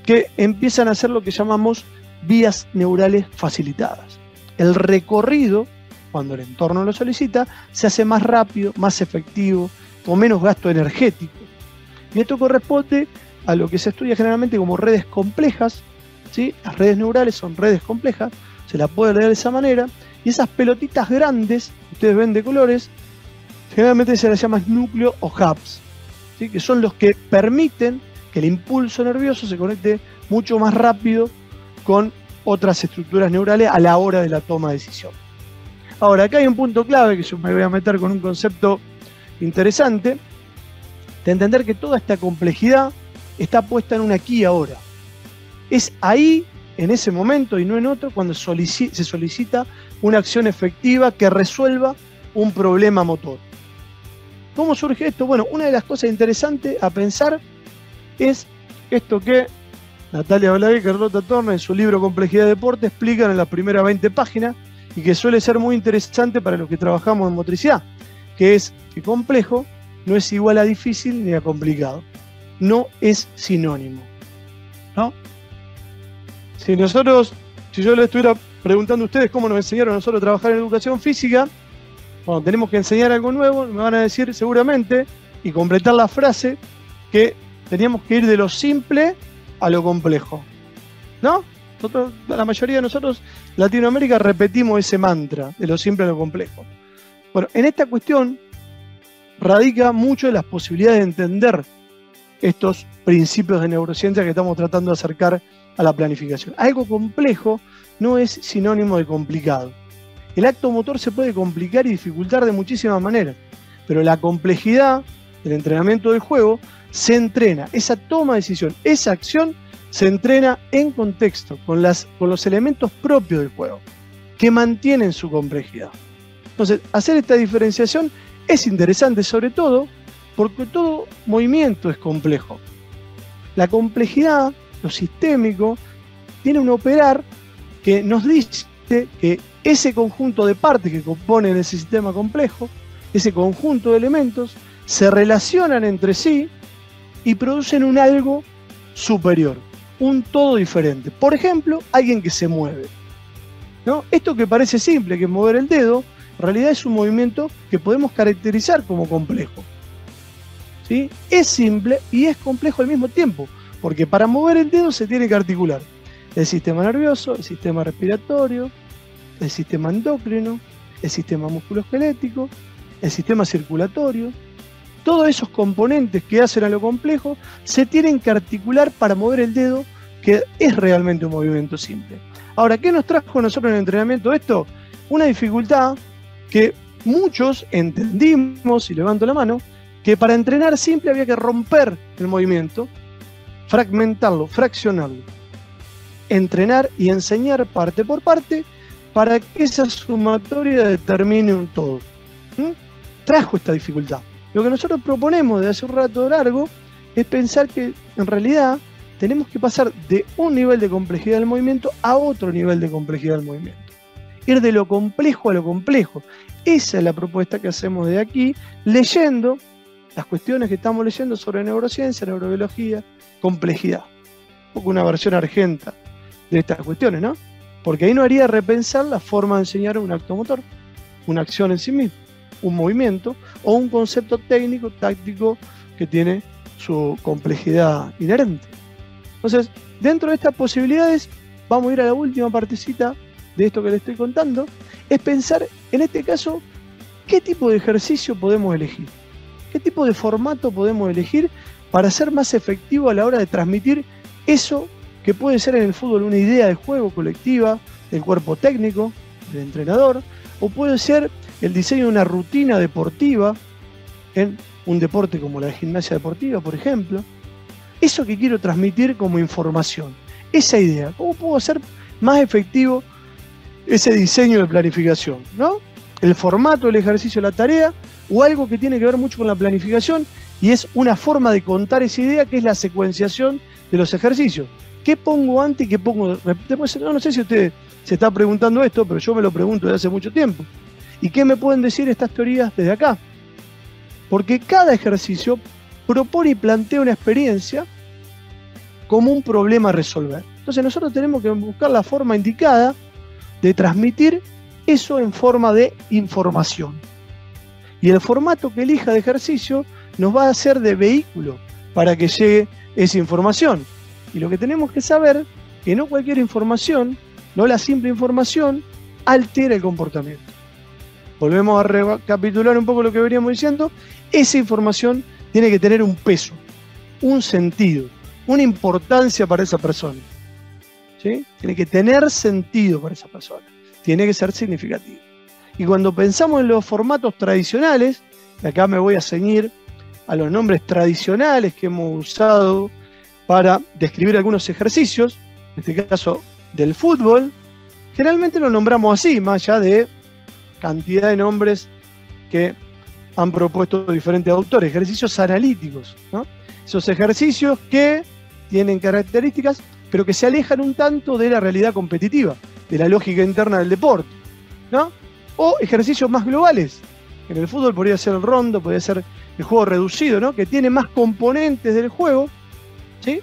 que empiezan a ser lo que llamamos vías neurales facilitadas. El recorrido, cuando el entorno lo solicita, se hace más rápido, más efectivo, con menos gasto energético. Y esto corresponde a lo que se estudia generalmente como redes complejas, ¿sí? Las redes neurales son redes complejas, se la puede leer de esa manera, y esas pelotitas grandes, que ustedes ven de colores, generalmente se las llama núcleo o hubs, ¿sí? Que son los que permiten que el impulso nervioso se conecte mucho más rápido con otras estructuras neurales a la hora de la toma de decisión. Ahora, acá hay un punto clave que yo me voy a meter con un concepto interesante, de entender que toda esta complejidad está puesta en un aquí y ahora. Es ahí, en ese momento y no en otro, cuando se solicita una acción efectiva que resuelva un problema motor. ¿Cómo surge esto? Bueno, una de las cosas interesantes a pensar es esto que Natalia Balaguer y Carlota Torna en su libro Complejidad de Deporte explican en las primeras 20 páginas y que suele ser muy interesante para los que trabajamos en motricidad, que es que complejo no es igual a difícil ni a complicado. No es sinónimo, ¿no? Si yo les estuviera preguntando a ustedes cómo nos enseñaron a nosotros a trabajar en educación física, cuando tenemos que enseñar algo nuevo, me van a decir seguramente, y completar la frase, que teníamos que ir de lo simple a lo complejo, ¿no? La mayoría de nosotros, Latinoamérica, repetimos ese mantra, de lo simple a lo complejo. Bueno, en esta cuestión radica mucho de las posibilidades de entender estos principios de neurociencia que estamos tratando de acercar a la planificación. Algo complejo no es sinónimo de complicado. El acto motor se puede complicar y dificultar de muchísimas maneras, pero la complejidad del entrenamiento del juego se entrena, esa toma de decisión, esa acción se entrena en contexto, con los elementos propios del juego, que mantienen su complejidad. Entonces, hacer esta diferenciación es interesante, sobre todo porque todo movimiento es complejo. La complejidad, lo sistémico, tiene un operar que nos dice que ese conjunto de partes que componen ese sistema complejo, ese conjunto de elementos, se relacionan entre sí y producen un algo superior, un todo diferente. Por ejemplo, alguien que se mueve, ¿no? Esto que parece simple, que es mover el dedo, en realidad es un movimiento que podemos caracterizar como complejo, ¿sí? Es simple y es complejo al mismo tiempo, porque para mover el dedo se tiene que articular el sistema nervioso, el sistema respiratorio, el sistema endocrino, el sistema musculoesquelético, el sistema circulatorio. Todos esos componentes que hacen a lo complejo se tienen que articular para mover el dedo, que es realmente un movimiento simple. Ahora, ¿qué nos trajo a nosotros en el entrenamiento esto? Una dificultad que muchos entendimos, y levanto la mano, que para entrenar simple había que romper el movimiento, fragmentarlo, fraccionarlo, entrenar y enseñar parte por parte para que esa sumatoria determine un todo. Trajo esta dificultad. Lo que nosotros proponemos desde hace un rato largo es pensar que en realidad tenemos que pasar de un nivel de complejidad del movimiento a otro nivel de complejidad del movimiento. Ir de lo complejo a lo complejo. Esa es la propuesta que hacemos de aquí, leyendo las cuestiones que estamos leyendo sobre neurociencia, neurobiología, complejidad. Un poco una versión argenta de estas cuestiones, ¿no? Porque ahí nos haría repensar la forma de enseñar un acto motor, una acción en sí misma, un movimiento o un concepto técnico, táctico que tiene su complejidad inherente. Entonces, dentro de estas posibilidades, vamos a ir a la última partecita de esto que le estoy contando, es pensar, en este caso, qué tipo de ejercicio podemos elegir, qué tipo de formato podemos elegir para ser más efectivo a la hora de transmitir eso que puede ser en el fútbol una idea de juego colectiva del cuerpo técnico, del entrenador, o puede ser el diseño de una rutina deportiva en un deporte como la gimnasia deportiva, por ejemplo. Eso que quiero transmitir como información, esa idea, ¿cómo puedo hacer más efectivo ese diseño de planificación, ¿no? El formato del ejercicio de la tarea o algo que tiene que ver mucho con la planificación y es una forma de contar esa idea que es la secuenciación de los ejercicios. ¿Qué pongo antes y qué pongo después? No sé si usted se está preguntando esto, pero yo me lo pregunto desde hace mucho tiempo. ¿Y qué me pueden decir estas teorías desde acá? Porque cada ejercicio propone y plantea una experiencia como un problema a resolver. Entonces nosotros tenemos que buscar la forma indicada de transmitir eso en forma de información. Y el formato que elija de ejercicio nos va a hacer de vehículo para que llegue esa información. Y lo que tenemos que saber que no cualquier información, no la simple información, altera el comportamiento. Volvemos a recapitular un poco lo que veníamos diciendo. Esa información tiene que tener un peso, un sentido, una importancia para esa persona. ¿Sí? Tiene que tener sentido para esa persona. Tiene que ser significativo. Y cuando pensamos en los formatos tradicionales, y acá me voy a ceñir a los nombres tradicionales que hemos usado para describir algunos ejercicios, en este caso del fútbol, generalmente lo nombramos así, más allá de cantidad de nombres que han propuesto diferentes autores, ejercicios analíticos, ¿no? Esos ejercicios que tienen características, pero que se alejan un tanto de la realidad competitiva, de la lógica interna del deporte, ¿no? O ejercicios más globales. En el fútbol podría ser el rondo, podría ser el juego reducido, ¿no? Que tiene más componentes del juego, ¿sí?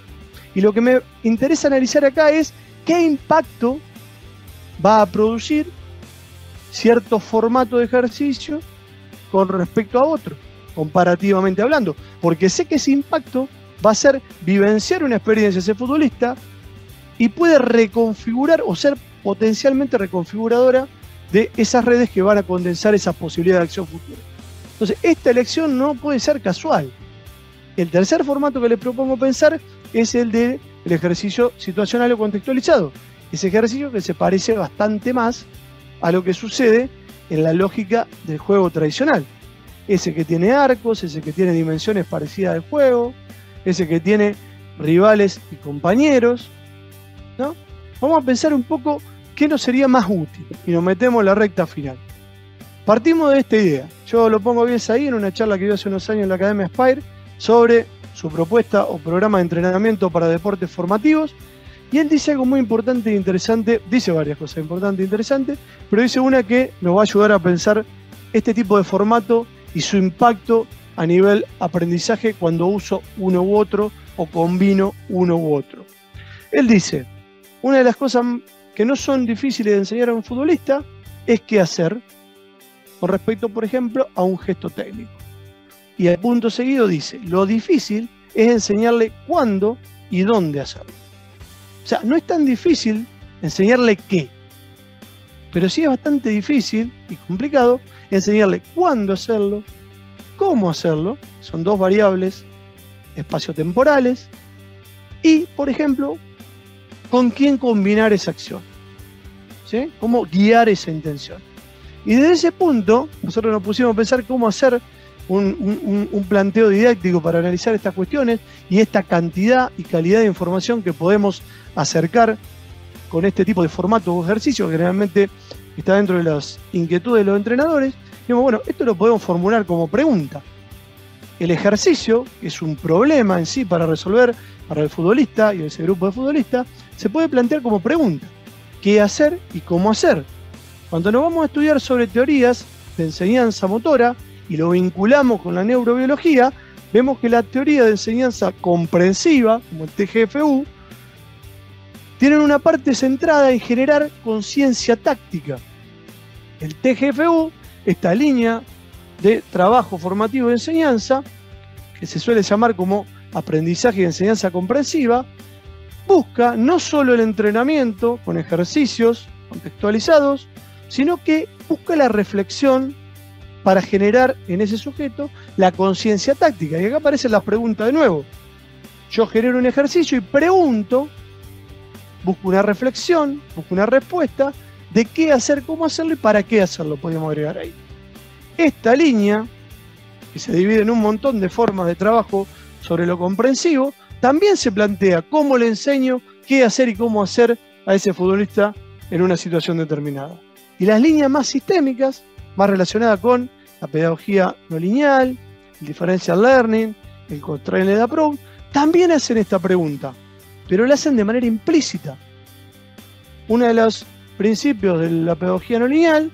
Y lo que me interesa analizar acá es qué impacto va a producir cierto formato de ejercicio con respecto a otro, comparativamente hablando. Porque sé que ese impacto va a ser vivenciar una experiencia de ese futbolista y puede reconfigurar o ser potencialmente reconfiguradora de esas redes que van a condensar esas posibilidades de acción futura. Entonces, esta elección no puede ser casual. El tercer formato que les propongo pensar es el del ejercicio situacional o contextualizado. Ese ejercicio que se parece bastante más a lo que sucede en la lógica del juego tradicional. Ese que tiene arcos, ese que tiene dimensiones parecidas al juego, ese que tiene rivales y compañeros, ¿no? Vamos a pensar un poco qué nos sería más útil y nos metemos en la recta final. Partimos de esta idea. Yo lo pongo bien ahí en una charla que dio hace unos años en la Academia Spire sobre su propuesta o programa de entrenamiento para deportes formativos. Y él dice algo muy importante e interesante, dice varias cosas importantes e interesantes, pero dice una que nos va a ayudar a pensar este tipo de formato y su impacto a nivel aprendizaje cuando uso uno u otro o combino uno u otro. Él dice, una de las cosas que no son difíciles de enseñar a un futbolista es qué hacer con respecto, por ejemplo, a un gesto técnico. Y al punto seguido dice, lo difícil es enseñarle cuándo y dónde hacerlo. O sea, no es tan difícil enseñarle qué, pero sí es bastante difícil y complicado enseñarle cuándo hacerlo, cómo hacerlo, son dos variables espaciotemporales, y, por ejemplo, con quién combinar esa acción, ¿sí? Cómo guiar esa intención. Y desde ese punto, nosotros nos pusimos a pensar cómo hacer un planteo didáctico para analizar estas cuestiones y esta cantidad y calidad de información que podemos acercar con este tipo de formato o ejercicio que generalmente está dentro de las inquietudes de los entrenadores. Dijimos, bueno, esto lo podemos formular como pregunta. El ejercicio, que es un problema en sí para resolver para el futbolista y ese grupo de futbolistas, se puede plantear como pregunta. ¿Qué hacer y cómo hacer? Cuando nos vamos a estudiar sobre teorías de enseñanza motora y lo vinculamos con la neurobiología, vemos que la teoría de enseñanza comprensiva, como el TGFU, tienen una parte centrada en generar conciencia táctica. El TGFU, esta línea de trabajo formativo de enseñanza, que se suele llamar como aprendizaje y enseñanza comprensiva, busca no solo el entrenamiento con ejercicios contextualizados, sino que busca la reflexión para generar en ese sujeto la conciencia táctica. Y acá aparecen las preguntas de nuevo. Yo genero un ejercicio y pregunto, busco una reflexión, busco una respuesta de qué hacer, cómo hacerlo y para qué hacerlo, podríamos agregar ahí. Esta línea, que se divide en un montón de formas de trabajo sobre lo comprensivo, también se plantea cómo le enseño qué hacer y cómo hacer a ese futbolista en una situación determinada. Y las líneas más sistémicas, más relacionadas con la pedagogía no lineal, el differential learning, el constrained approach, también hacen esta pregunta, pero la hacen de manera implícita. Uno de los principios de la pedagogía no lineal,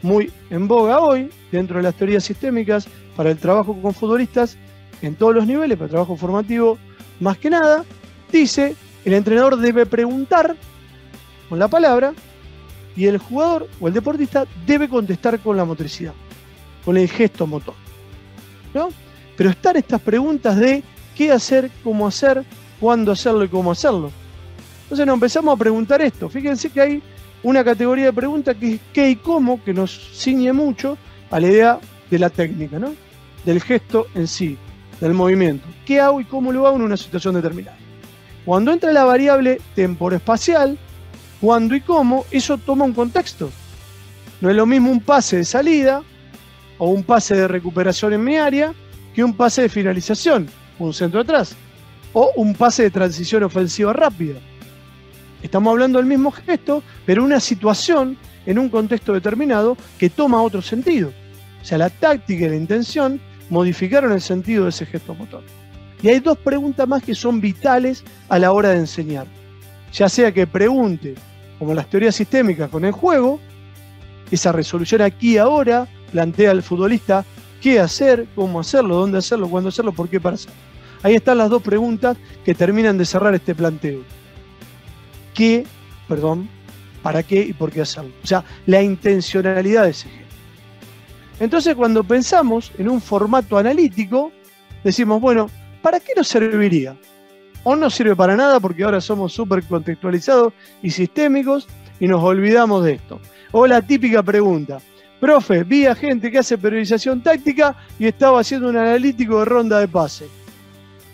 muy en boga hoy, dentro de las teorías sistémicas para el trabajo con futbolistas en todos los niveles, para el trabajo formativo más que nada, dice, el entrenador debe preguntar con la palabra y el jugador o el deportista debe contestar con la motricidad, con el gesto motor, ¿no? Pero están estas preguntas de qué hacer, cómo hacer, cuándo hacerlo y cómo hacerlo. Entonces nos empezamos a preguntar esto. Fíjense que hay una categoría de preguntas que es qué y cómo, que nos ciñe mucho a la idea de la técnica, ¿no? Del gesto en sí, del movimiento. ¿Qué hago y cómo lo hago en una situación determinada? Cuando entra la variable temporoespacial, cuándo y cómo, eso toma un contexto. No es lo mismo un pase de salida o un pase de recuperación en mi área que un pase de finalización, un centro atrás, o un pase de transición ofensiva rápida. Estamos hablando del mismo gesto, pero una situación en un contexto determinado que toma otro sentido. O sea, la táctica y la intención modificaron el sentido de ese gesto motor. Y hay dos preguntas más que son vitales a la hora de enseñar. Ya sea que pregunte, como las teorías sistémicas con el juego, esa resolución aquí y ahora plantea al futbolista qué hacer, cómo hacerlo, dónde hacerlo, cuándo hacerlo, por qué para hacerlo. Ahí están las dos preguntas que terminan de cerrar este planteo. ¿Qué, para qué y por qué hacerlo? O sea, la intencionalidad de ese gesto. Entonces, cuando pensamos en un formato analítico, decimos, bueno, ¿para qué nos serviría? O no sirve para nada porque ahora somos súper contextualizados y sistémicos y nos olvidamos de esto. O la típica pregunta, profe, vi a gente que hace periodización táctica y estaba haciendo un analítico de ronda de pase.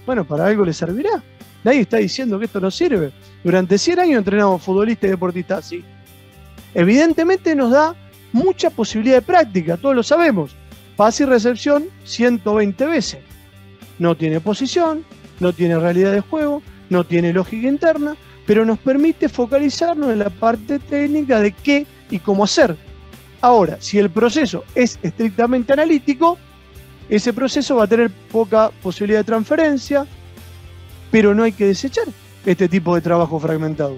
Bueno, para algo le servirá. Nadie está diciendo que esto no sirve. Durante 100 años entrenamos futbolistas y deportistas así. Evidentemente nos da mucha posibilidad de práctica, todos lo sabemos. Pase y recepción 120 veces. No tiene posición, no tiene realidad de juego, no tiene lógica interna, pero nos permite focalizarnos en la parte técnica de qué y cómo hacer. Ahora, si el proceso es estrictamente analítico, ese proceso va a tener poca posibilidad de transferencia, pero no hay que desechar este tipo de trabajo fragmentado.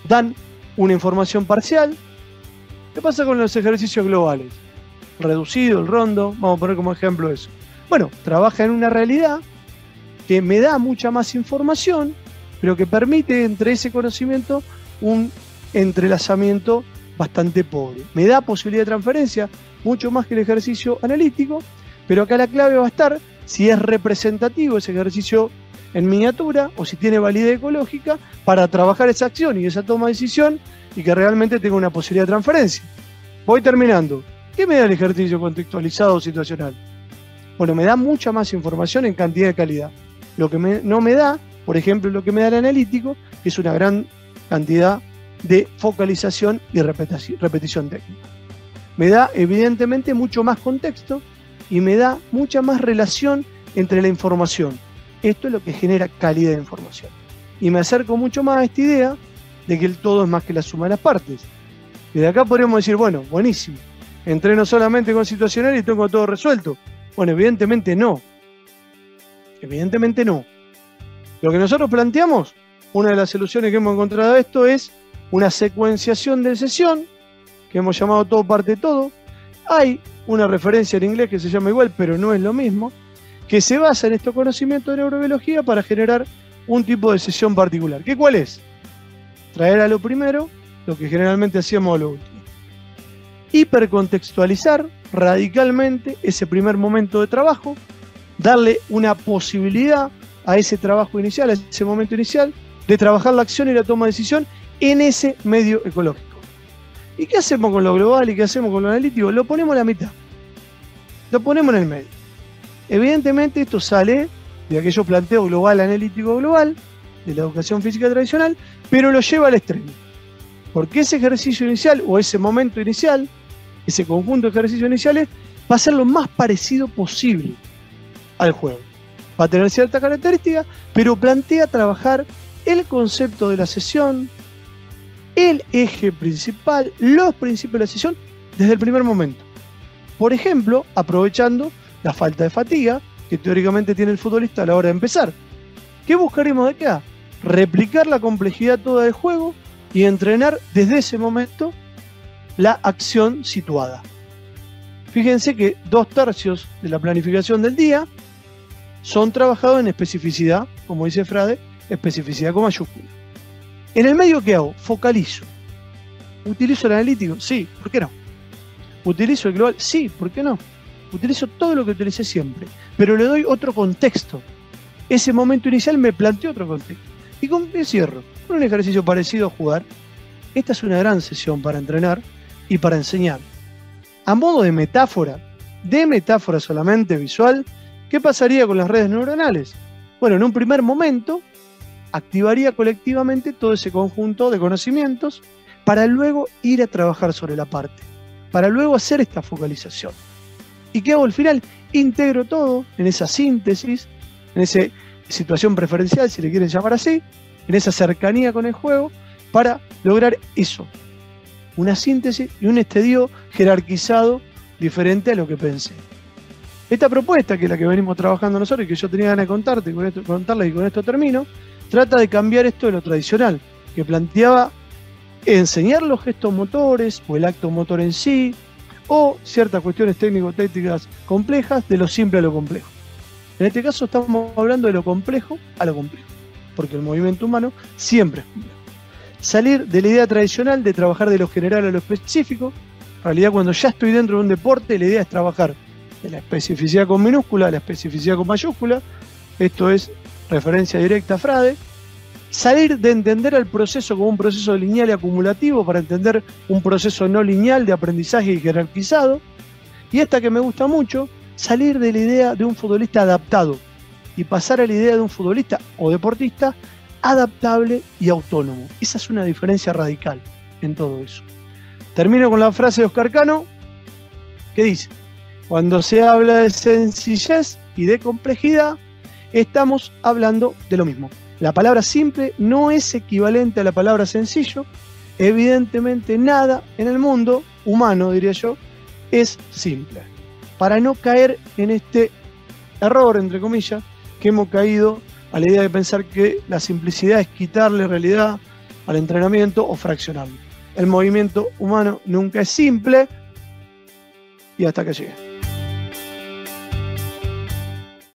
Dan una información parcial. ¿Qué pasa con los ejercicios globales? Reducido, el rondo, vamos a poner como ejemplo eso. Bueno, trabaja en una realidad que me da mucha más información, pero que permite entre ese conocimiento un entrelazamiento bastante pobre. Me da posibilidad de transferencia, mucho más que el ejercicio analítico, pero acá la clave va a estar si es representativo ese ejercicio en miniatura o si tiene validez ecológica para trabajar esa acción y esa toma de decisión y que realmente tenga una posibilidad de transferencia. Voy terminando. ¿Qué me da el ejercicio contextualizado o situacional? Bueno, me da mucha más información en cantidad y calidad. Lo que no me da, por ejemplo, lo que me da el analítico, que es una gran cantidad de focalización y repetición técnica. Me da evidentemente mucho más contexto y me da mucha más relación entre la información. Esto es lo que genera calidad de información. Y me acerco mucho más a esta idea de que el todo es más que la suma de las partes. Desde acá podríamos decir, bueno, buenísimo, entreno solamente con situacional y tengo todo resuelto. Bueno, evidentemente no. Evidentemente no. Lo que nosotros planteamos, una de las soluciones que hemos encontrado a esto es una secuenciación de sesión, que hemos llamado todo parte todo. Hay una referencia en inglés que se llama igual, pero no es lo mismo, que se basa en estos conocimientos de neurobiología para generar un tipo de sesión particular. ¿Qué cuál es? Traer a lo primero lo que generalmente hacíamos a lo último. Hipercontextualizar radicalmente ese primer momento de trabajo darle una posibilidad a ese trabajo inicial, a ese momento inicial, de trabajar la acción y la toma de decisión en ese medio ecológico. ¿Y qué hacemos con lo global y qué hacemos con lo analítico? Lo ponemos a la mitad, lo ponemos en el medio. Evidentemente esto sale de aquello planteo global, analítico, global, de la educación física tradicional, pero lo lleva al extremo. Porque ese ejercicio inicial o ese momento inicial, ese conjunto de ejercicios iniciales, va a ser lo más parecido posible al juego. Va a tener ciertas características, pero plantea trabajar el concepto de la sesión, el eje principal, los principios de la sesión desde el primer momento. Por ejemplo, aprovechando la falta de fatiga que teóricamente tiene el futbolista a la hora de empezar. ¿Qué buscaremos de acá? Replicar la complejidad toda del juego y entrenar desde ese momento la acción situada. Fíjense que 2/3 de la planificación del día son trabajados en especificidad, como dice Frade, especificidad con mayúscula. En el medio, ¿qué hago? Focalizo. ¿Utilizo el analítico? Sí, ¿por qué no? ¿Utilizo el global? Sí, ¿por qué no? Utilizo todo lo que utilicé siempre, pero le doy otro contexto. Ese momento inicial me planteó otro contexto. Y con qué cierro, con un ejercicio parecido a jugar. Esta es una gran sesión para entrenar y para enseñar. A modo de metáfora solamente visual, ¿qué pasaría con las redes neuronales? Bueno, en un primer momento activaría colectivamente todo ese conjunto de conocimientos para luego ir a trabajar sobre la parte, para luego hacer esta focalización. ¿Y qué hago al final? Integro todo en esa síntesis, en esa situación preferencial, si le quieren llamar así, en esa cercanía con el juego, para lograr eso. Una síntesis y un estadio jerarquizado diferente a lo que pensé. Esta propuesta, que es la que venimos trabajando nosotros y que yo tenía ganas de contarles y con esto termino, trata de cambiar esto de lo tradicional, que planteaba enseñar los gestos motores o el acto motor en sí, o ciertas cuestiones técnico-tácticas complejas, de lo simple a lo complejo. En este caso estamos hablando de lo complejo a lo complejo, porque el movimiento humano siempre es complejo. Salir de la idea tradicional de trabajar de lo general a lo específico. En realidad, cuando ya estoy dentro de un deporte, la idea es trabajar de la especificidad con minúscula a la especificidad con mayúscula. Esto es referencia directa a Frade. Salir de entender el proceso como un proceso lineal y acumulativo para entender un proceso no lineal de aprendizaje y jerarquizado. Y esta que me gusta mucho, salir de la idea de un futbolista adaptado y pasar a la idea de un futbolista o deportista adaptable y autónomo. Esa es una diferencia radical en todo eso. Termino con la frase de Oscar Cano, que dice: cuando se habla de sencillez y de complejidad, estamos hablando de lo mismo. La palabra simple no es equivalente a la palabra sencillo. Evidentemente nada en el mundo humano, diría yo, es simple. Para no caer en este error, entre comillas, que hemos caído a la idea de pensar que la simplicidad es quitarle realidad al entrenamiento o fraccionarlo. El movimiento humano nunca es simple, y hasta que llegue.